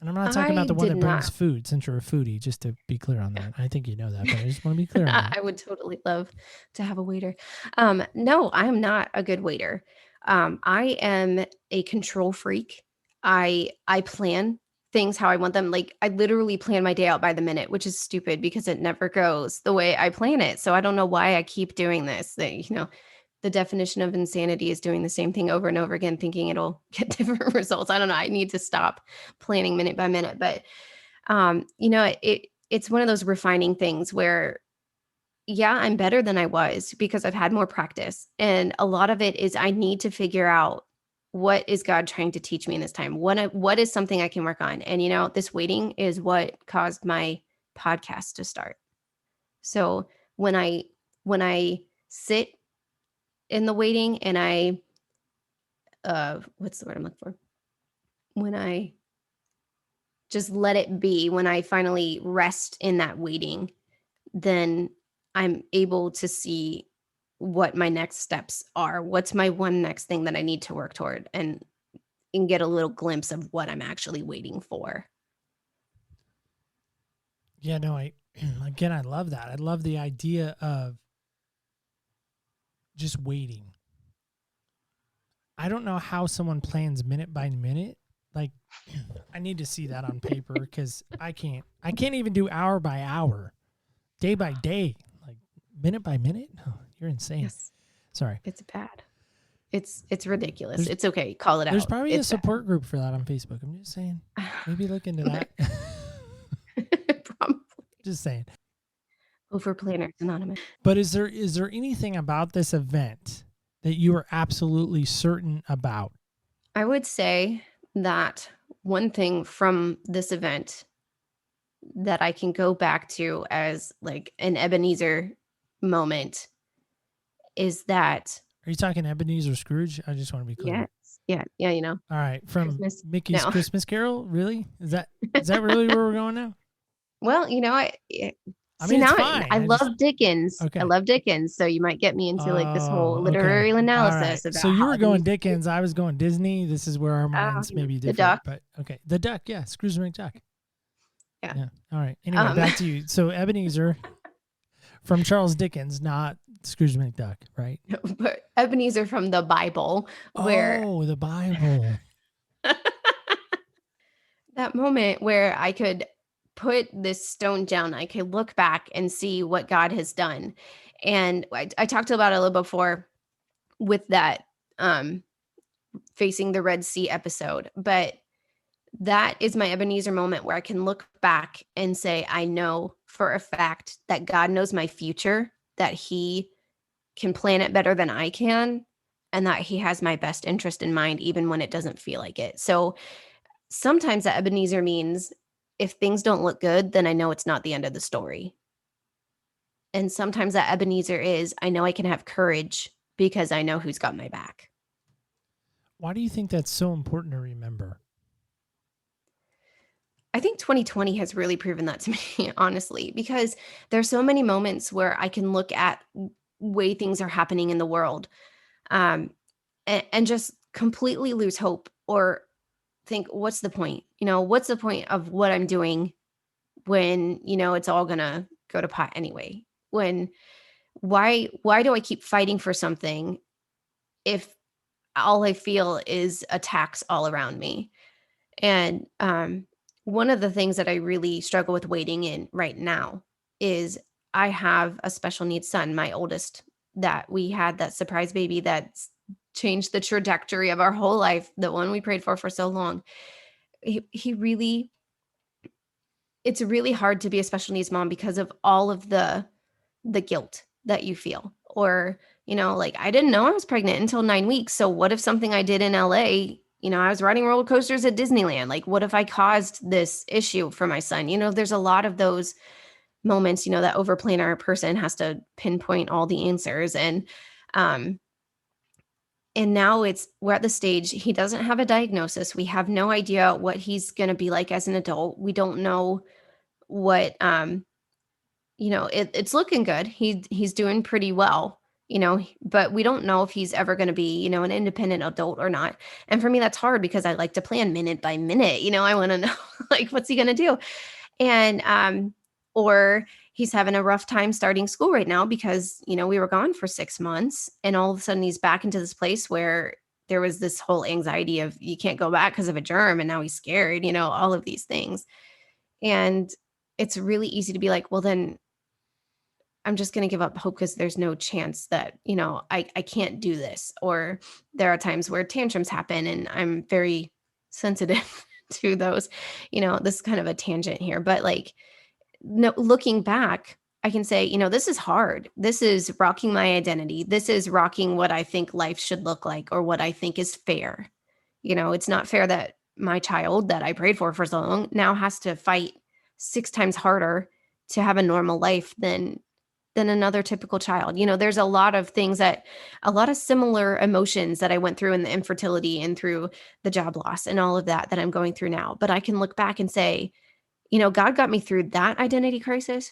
And I'm not talking about the one that brings food, since you're a foodie, just to be clear on that. I think you know that, but I just want to be clear on that. I would totally love to have a waiter. No, I am not a good waiter. I am a control freak. I plan things how I want them. Like, I literally plan my day out by the minute, which is stupid because it never goes the way I plan it. So I don't know why I keep doing this. The definition of insanity is doing the same thing over and over again, thinking it'll get different results. I don't know. I need to stop planning minute by minute. But, it's one of those refining things where, yeah, I'm better than I was because I've had more practice. And a lot of it is I need to figure out, what is God trying to teach me in this time? What is something I can work on? And, this waiting is what caused my podcast to start. So when I sit in the waiting and I, what's the word I'm looking for? When I just let it be, when I finally rest in that waiting, then I'm able to see what my next steps are. What's my one next thing that I need to work toward, and get a little glimpse of what I'm actually waiting for. Yeah, no, I love that. I love the idea of just waiting. I don't know how someone plans minute by minute. Like, I need to see that on paper because I can't even do hour by hour, day by day, like minute by minute. No, you're insane. Yes. Sorry. It's bad. It's ridiculous. It's okay. Call it out. There's probably a support group for that on Facebook. I'm just saying. Maybe look into that. Probably. Just saying. Over Planners Anonymous. But is there anything about this event that you are absolutely certain about? I would say that one thing from this event that I can go back to as like an Ebenezer moment is that. Are you talking Ebenezer Scrooge? I just want to be clear. Yes. Yeah. All right. From Christmas. Mickey's Christmas Carol? Really? Is that really where we're going now? Well, I See, mean, it's now fine. I love Dickens. Okay. I love Dickens. So you might get me into like this whole Oh, okay. literary All analysis right. about So you how were going Ebenezer. Dickens. I was going Disney. This is where our minds may be The different. duck. But okay. The duck. Yeah. Scrooge McDuck. Yeah. Yeah. All right. Anyway, back to you. So Ebenezer from Charles Dickens, not Scrooge McDuck, right? But Ebenezer from the Bible, where Oh, the Bible. that moment where I could put this stone down, I could look back and see what God has done. And I talked about it a little before with that um, facing the Red Sea episode, but that is my Ebenezer moment where I can look back and say, I know for a fact that God knows my future, that He can plan it better than I can, and that He has my best interest in mind, even when it doesn't feel like it. So sometimes that Ebenezer means if things don't look good, then I know it's not the end of the story. And sometimes that Ebenezer is I know I can have courage because I know who's got my back. Why do you think that's so important to remember? I think 2020 has really proven that to me, honestly, because there's so many moments where I can look at way things are happening in the world um, and just completely lose hope or think, what's the point? What's the point of what I'm doing when, it's all going to go to pot anyway? Why do I keep fighting for something if all I feel is attacks all around me? And one of the things that I really struggle with waiting in right now is I have a special needs son, my oldest, that we had that surprise baby that's changed the trajectory of our whole life, the one we prayed for so long. He really, it's really hard to be a special needs mom because of all of the guilt that you feel. Or, like I didn't know I was pregnant until 9 weeks. So what if something I did in LA, I was riding roller coasters at Disneyland. Like, what if I caused this issue for my son? There's a lot of those moments, that overplanner person has to pinpoint all the answers. Um, and now we're at the stage, he doesn't have a diagnosis. We have no idea what he's going to be like as an adult. We don't know what, it's looking good. He's doing pretty well, but we don't know if he's ever going to be, an independent adult or not. And for me, that's hard because I like to plan minute by minute. I want to know like, what's he going to do? And, or he's having a rough time starting school right now because, we were gone for 6 months and all of a sudden he's back into this place where there was this whole anxiety of you can't go back because of a germ. And now he's scared, all of these things. And it's really easy to be like, well, then I'm just going to give up hope because there's no chance that, I can't do this. Or there are times where tantrums happen and I'm very sensitive to those, this is kind of a tangent here, but like, no, looking back, I can say, this is hard. This is rocking my identity. This is rocking what I think life should look like or what I think is fair. It's not fair that my child that I prayed for so long now has to fight 6 times harder to have a normal life than another typical child. There's a lot of things a lot of similar emotions that I went through in the infertility and through the job loss and all of that I'm going through now. But I can look back and say, God got me through that identity crisis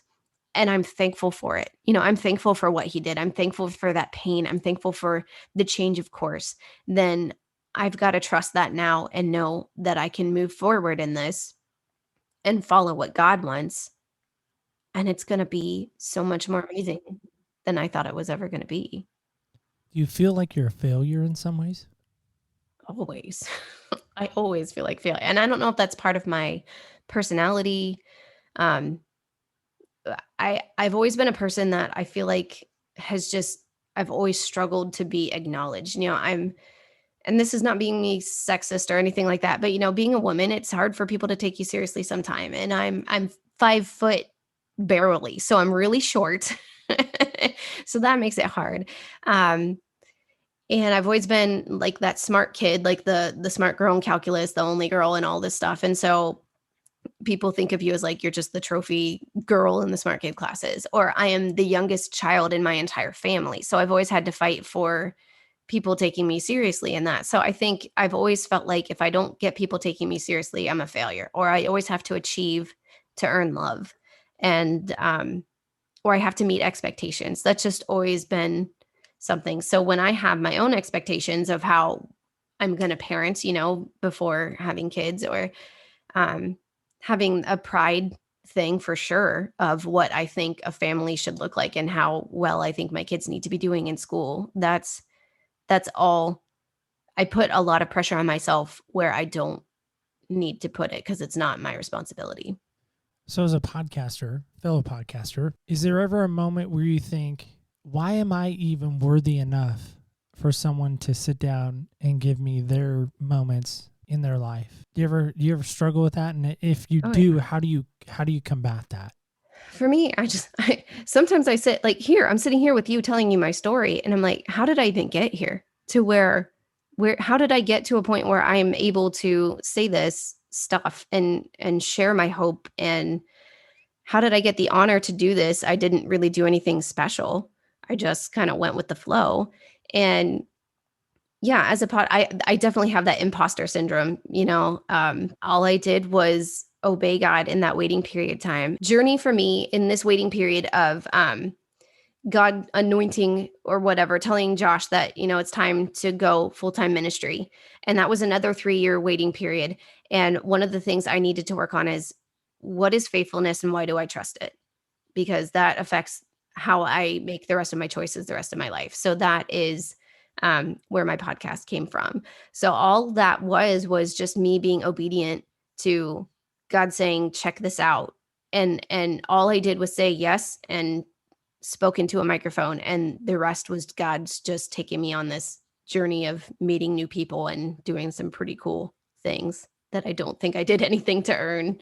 and I'm thankful for it. I'm thankful for what he did. I'm thankful for that pain. I'm thankful for the change of course. Then I've got to trust that now and know that I can move forward in this and follow what God wants. And it's going to be so much more amazing than I thought it was ever going to be. Do you feel like you're a failure in some ways? Always. I always feel like failure. And I don't know if that's part of my personality. Um, I've always been a person that I feel like I've always struggled to be acknowledged. And this is not being me sexist or anything like that, but being a woman, it's hard for people to take you seriously sometime. And I'm 5 foot barely, so I'm really short. So that makes it hard. And I've always been like that smart kid, like the smart girl in calculus, the only girl and all this stuff. And so people think of you as like you're just the trophy girl in the smart kid classes, or I am the youngest child in my entire family. So I've always had to fight for people taking me seriously in that. So I think I've always felt like if I don't get people taking me seriously, I'm a failure, or I always have to achieve to earn love. And or I have to meet expectations. That's just always been something. So when I have my own expectations of how I'm going to parent, before having kids, or um, having a pride thing for sure of what I think a family should look like and how well I think my kids need to be doing in school. That's all. I put a lot of pressure on myself where I don't need to put it because it's not my responsibility. So as a podcaster, fellow podcaster, is there ever a moment where you think, why am I even worthy enough for someone to sit down and give me their moments in their life? Do you ever struggle with that? And if you do, Yeah. how do you combat that? For me, sometimes I sit like here, I'm sitting here with you telling you my story, and I'm like, how did I even get here to how did I get to a point where I'm able to say this stuff and share my hope? And how did I get the honor to do this? I didn't really do anything special. I just kind of went with the flow. And yeah, as a pod, I definitely have that imposter syndrome. All I did was obey God in that waiting period time. Journey for me in this waiting period of God anointing or whatever, telling Josh that, it's time to go full-time ministry. And that was another 3-year waiting period. And one of the things I needed to work on is, what is faithfulness and why do I trust it? Because that affects how I make the rest of my choices the rest of my life. So that is where my podcast came from. So all that was just me being obedient to God saying, check this out. And all I did was say yes and spoke into a microphone, and the rest was God's just taking me on this journey of meeting new people and doing some pretty cool things that I don't think I did anything to earn.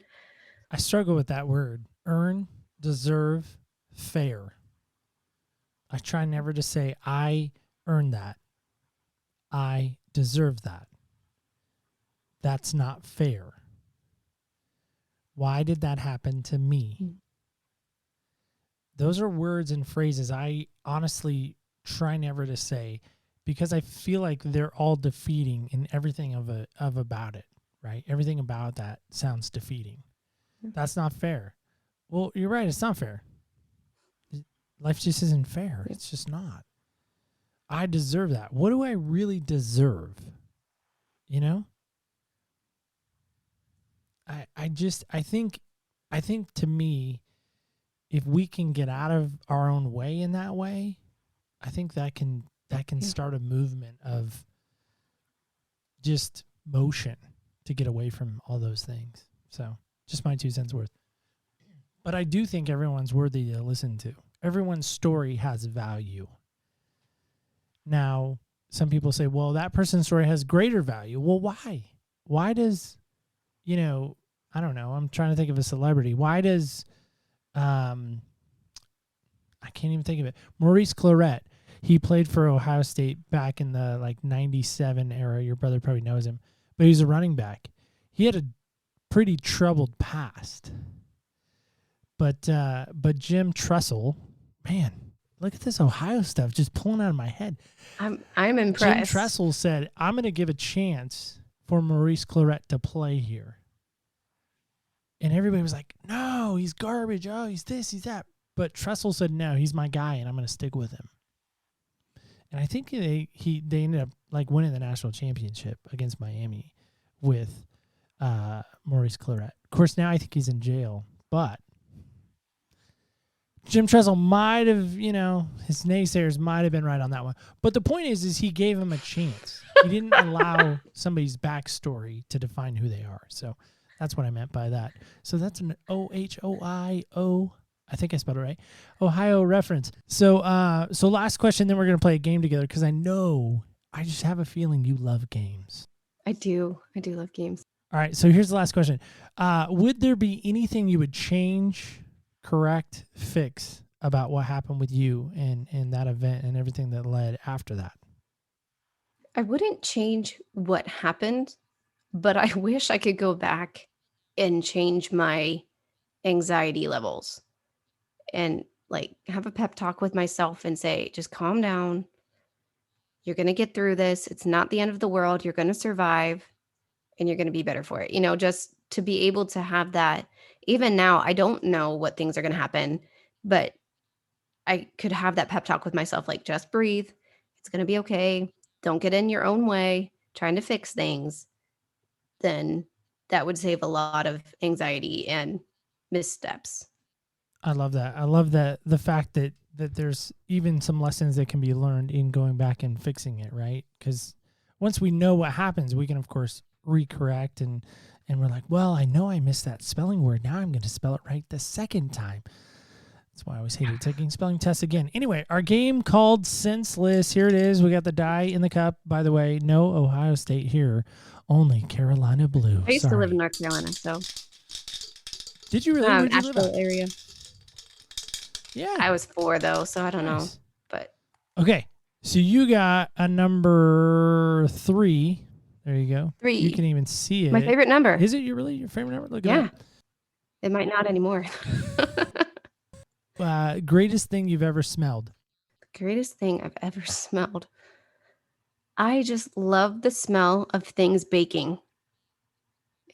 I struggle with that word. Earn, deserve, fair. I try never to say I earned that. I deserve that. That's not fair. Why did that happen to me? Those are words and phrases I honestly try never to say, because I feel like they're all defeating in everything of about it, right? Everything about that sounds defeating. That's not fair. Well, you're right. It's not fair. Life just isn't fair. It's just not. I deserve that. What do I really deserve? I think to me, if we can get out of our own way in that way, I think that can start a movement of just motion to get away from all those things. So just my 2 cents worth. But I do think everyone's worthy to listen to. Everyone's story has value. Now, some people say, well, that person's story has greater value. Well, why? Why does, I don't know. I'm trying to think of a celebrity. Why does, I can't even think of it. Maurice Clarett. He played for Ohio State back in the 97 era. Your brother probably knows him, but he's a running back. He had a pretty troubled past. But Jim Tressel, man, look at this Ohio stuff just pulling out of my head. I'm impressed. Jim Tressel said, I'm going to give a chance for Maurice Clarett to play here. And everybody was like, no, he's garbage. Oh, he's this, he's that. But Tressel said, no, he's my guy, and I'm going to stick with him. And I think they ended up winning the national championship against Miami with Maurice Clarett. Of course, now I think he's in jail, but Jim Tressel might have, his naysayers might have been right on that one. But the point is he gave him a chance. He didn't allow somebody's backstory to define who they are. So that's what I meant by that. So that's an OHOIO. I think I spelled it right. Ohio reference. So last question, then we're going to play a game together, because I just have a feeling you love games. I do love games. All right. So here's the last question. Would there be anything you would change, correct, fix about what happened with you and that event and everything that led after that? I wouldn't change what happened, but I wish I could go back and change my anxiety levels and have a pep talk with myself and say, just calm down. You're going to get through this. It's not the end of the world. You're going to survive and you're going to be better for it. Just to be able to have that. Even now, I don't know what things are going to happen, but I could have that pep talk with myself, like, just breathe. It's going to be okay. Don't get in your own way trying to fix things. Then that would save a lot of anxiety and missteps. I love that. I love that the fact that there's even some lessons that can be learned in going back and fixing it, right? Because once we know what happens, we can of course recorrect and we're like, well, I know I missed that spelling word. Now I'm going to spell it right the second time. That's why I always hated taking spelling tests again. Anyway, our game called Senseless. Here it is. We got the die in the cup. By the way, no Ohio State here. Only Carolina Blue. I used to live in North Carolina, so. Did you really? Where'd you live Asheville at? area. Yeah. I was 4 though, so I don't know. But okay, so you got a number 3. There you go. 3. You can even see it. My favorite number. Is it really your favorite number? Look at Yeah. It might not anymore. Greatest thing you've ever smelled. The greatest thing I've ever smelled. I just love the smell of things baking.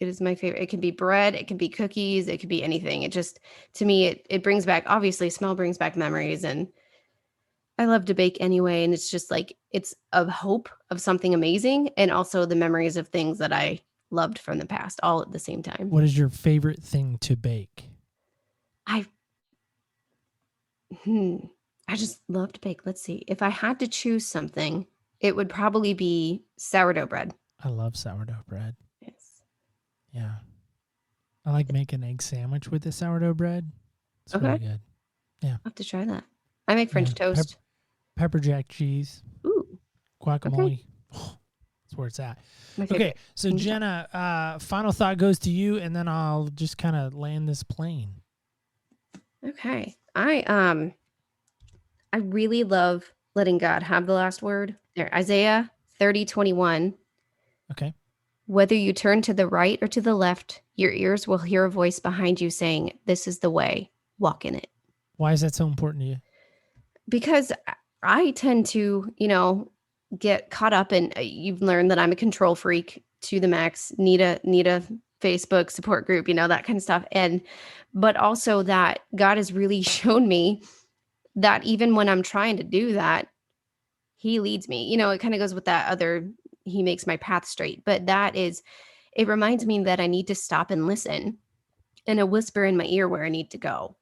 It is my favorite. It can be bread, it can be cookies, it could be anything. It just, to me, it brings back, obviously, smell brings back memories. And I love to bake anyway. And it's just like, it's a hope of something amazing. And also the memories of things that I loved from the past, all at the same time. What is your favorite thing to bake? I just love to bake. Let's see. If I had to choose something, it would probably be sourdough bread. I love sourdough bread. Yes. Yeah. I like making an egg sandwich with the sourdough bread. It's really good. Yeah. I'll have to try that. I make French toast. Pepper jack cheese. Ooh. Guacamole. Okay. That's where it's at. My Okay. favorite. So Jenna, final thought goes to you, and then I'll just kind of land this plane. Okay. I really love letting God have the last word. There, Isaiah 30:21. Okay. Whether you turn to the right or to the left, your ears will hear a voice behind you saying, "This is the way, walk in it." Why is that so important to you? Because I tend to, get caught up in, you've learned that I'm a control freak to the max, need a Facebook support group, that kind of stuff. But also that God has really shown me that even when I'm trying to do that, he leads me. It kind of goes with that other, he makes my path straight. But it reminds me that I need to stop and listen and a whisper in my ear where I need to go.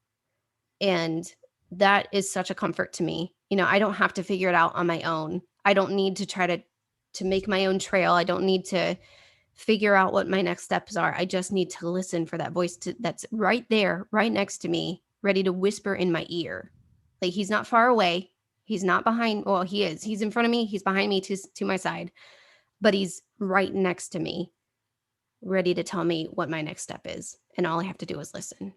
And that is such a comfort to me. I don't have to figure it out on my own. I don't need to try to make my own trail. I don't need to figure out what my next steps are. I just need to listen for that voice that's right there, right next to me, ready to whisper in my ear. Like, he's not far away. He's not behind. Well, he is. He's in front of me. He's behind me to my side, but he's right next to me, ready to tell me what my next step is. And all I have to do is listen.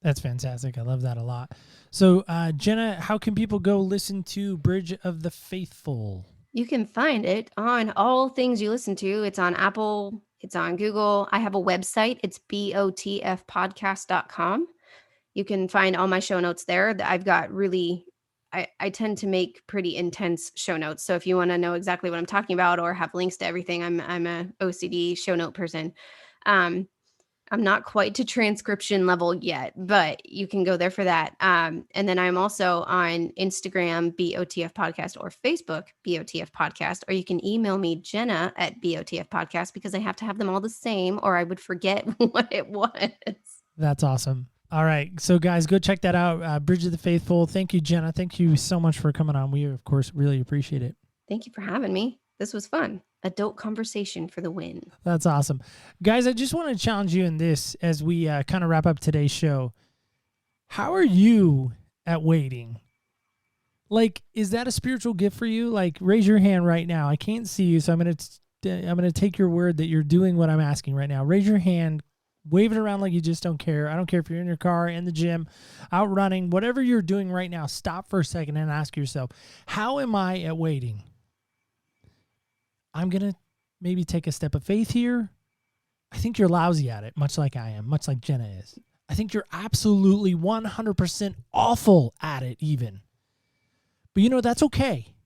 That's fantastic. I love that a lot. So, Jenna, how can people go listen to Bridge of the Faithful? You can find it on all things you listen to. It's on Apple. It's on Google. I have a website. It's botfpodcast.com. You can find all my show notes there. I've got I tend to make pretty intense show notes. So if you want to know exactly what I'm talking about or have links to everything, I'm a OCD show note person. I'm not quite to transcription level yet, but you can go there for that. And then I'm also on Instagram, BOTF Podcast, or Facebook, BOTF Podcast, or you can email me, Jenna, at BOTF Podcast, because I have to have them all the same or I would forget what it was. That's awesome. All right. So, guys, go check that out. Bridge of the Faithful. Thank you, Jenna. Thank you so much for coming on. We, of course, really appreciate it. Thank you for having me. This was fun. Adult conversation for the win. That's awesome. Guys, I just want to challenge you in this as we kind of wrap up today's show. How are you at waiting? Like, is that a spiritual gift for you? Like, raise your hand right now. I can't see you, so I'm gonna take your word that you're doing what I'm asking right now. Raise your hand. Wave it around like you just don't care. I don't care if you're in your car, in the gym, out running, whatever you're doing right now, stop for a second and ask yourself, how am I at waiting? I'm going to maybe take a step of faith here. I think you're lousy at it, much like I am, much like Jenna is. I think you're absolutely 100% awful at it even. But that's okay.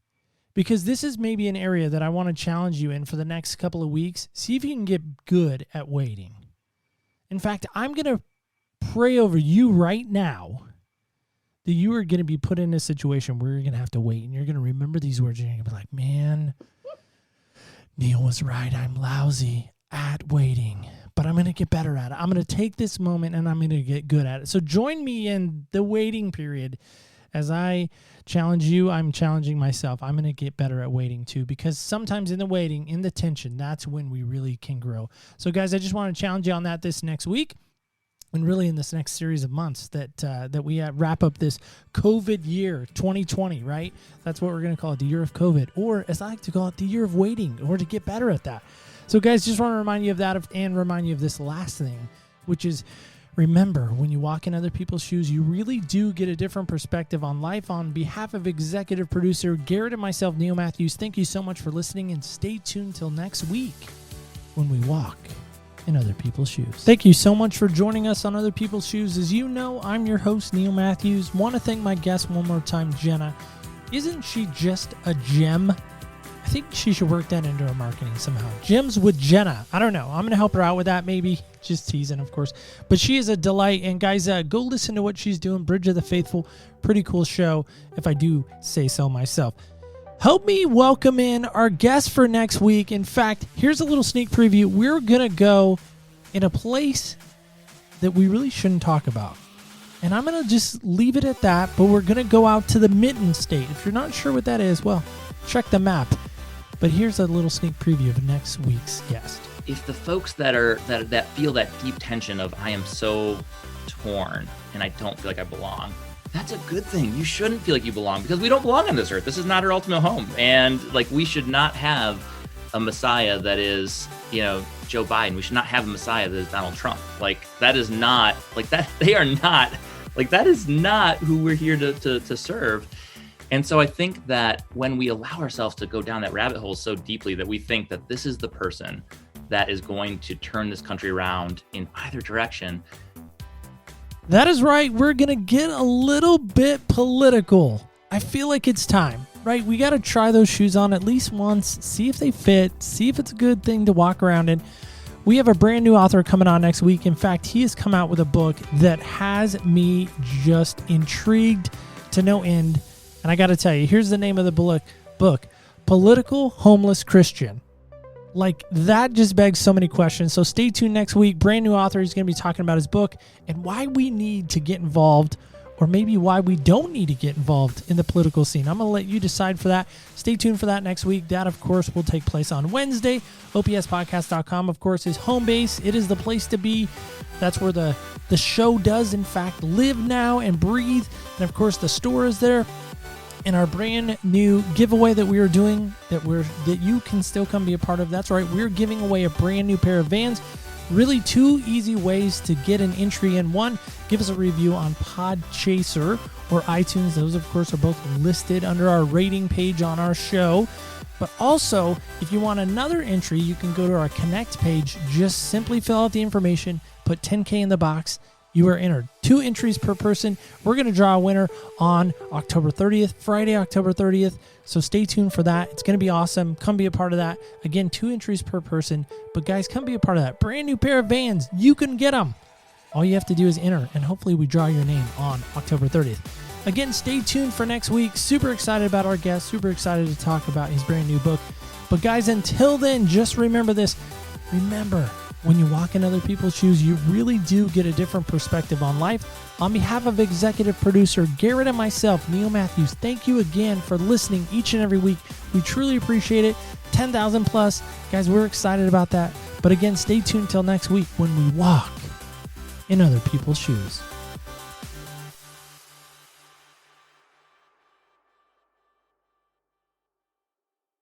Because this is maybe an area that I want to challenge you in for the next couple of weeks. See if you can get good at waiting. In fact, I'm going to pray over you right now that you are going to be put in a situation where you're going to have to wait, and you're going to remember these words, and you're going to be like, man, Neil was right. I'm lousy at waiting, but I'm going to get better at it. I'm going to take this moment and I'm going to get good at it. So join me in the waiting period. As I challenge you, I'm challenging myself. I'm going to get better at waiting too, because sometimes in the waiting, in the tension, that's when we really can grow. So guys, I just want to challenge you on that this next week. And really in this next series of months that we wrap up this COVID year, 2020, right? That's what we're going to call it, the year of COVID. Or as I like to call it, the year of waiting, or to get better at that. So guys, just want to remind you of that and remind you of this last thing, which is, remember, when you walk in other people's shoes, you really do get a different perspective on life. On behalf of executive producer Garrett and myself, Neil Matthews, thank you so much for listening, and stay tuned till next week when we walk in other people's shoes. Thank you so much for joining us on Other People's Shoes. As you know, I'm your host, Neil Matthews. Want to thank my guest one more time, Jenna. Isn't she just a gem? I think she should work that into her marketing somehow. Gems with Jenna. I don't know. I'm going to help her out with that, maybe. Just teasing, of course. But she is a delight. And guys, go listen to what she's doing. Bridge of the Faithful. Pretty cool show, if I do say so myself. Help me welcome in our guest for next week. In fact, here's a little sneak preview. We're going to go in a place that we really shouldn't talk about. And I'm going to just leave it at that, but we're going to go out to the Mitten State. If you're not sure what that is, well, check the map. But here's a little sneak preview of next week's guest. If the folks that feel that deep tension of I am so torn and I don't feel like I belong, that's a good thing. You shouldn't feel like you belong, because we don't belong on this earth. This is not our ultimate home. And like, we should not have a Messiah that is, Joe Biden. We should not have a Messiah that is Donald Trump. Like, that is not like that. They are not like, that is not who we're here to serve. And so I think that when we allow ourselves to go down that rabbit hole so deeply that we think that this is the person that is going to turn this country around in either direction. That is right. We're going to get a little bit political. I feel like it's time, right? We got to try those shoes on at least once, see if they fit, see if it's a good thing to walk around in. We have a brand new author coming on next week. In fact, he has come out with a book that has me just intrigued to no end. And I got to tell you, here's the name of the book, Political Homeless Christian. Like, that just begs so many questions. So stay tuned next week. Brand new author. He's going to be talking about his book and why we need to get involved, or maybe why we don't need to get involved in the political scene. I'm going to let you decide for that. Stay tuned for that next week. That, of course, will take place on Wednesday. OPSpodcast.com, of course, is home base. It is the place to be. That's where the show does, in fact, live now and breathe. And, of course, the store is there. And our brand new giveaway that we are doing, that you can still come be a part of. That's right, we're giving away a brand new pair of Vans. Really, 2 easy ways to get an entry in. One, give us a review on Podchaser or iTunes. Those, of course, are both listed under our rating page on our show. But also, if you want another entry, you can go to our Connect page. Just simply fill out the information, put 10K in the box. You are entered. 2 entries per person. We're going to draw a winner on October 30th, Friday, October 30th. So stay tuned for that. It's going to be awesome. Come be a part of that. Again, 2 entries per person. But guys, come be a part of that. Brand new pair of Vans. You can get them. All you have to do is enter, and hopefully we draw your name on October 30th. Again, stay tuned for next week. Super excited about our guest. Super excited to talk about his brand new book. But guys, until then, just remember this. Remember, when you walk in other people's shoes, you really do get a different perspective on life. On behalf of executive producer Garrett and myself, Neil Matthews, thank you again for listening each and every week. We truly appreciate it. 10,000 plus. Guys, we're excited about that. But again, stay tuned till next week when we walk in other people's shoes.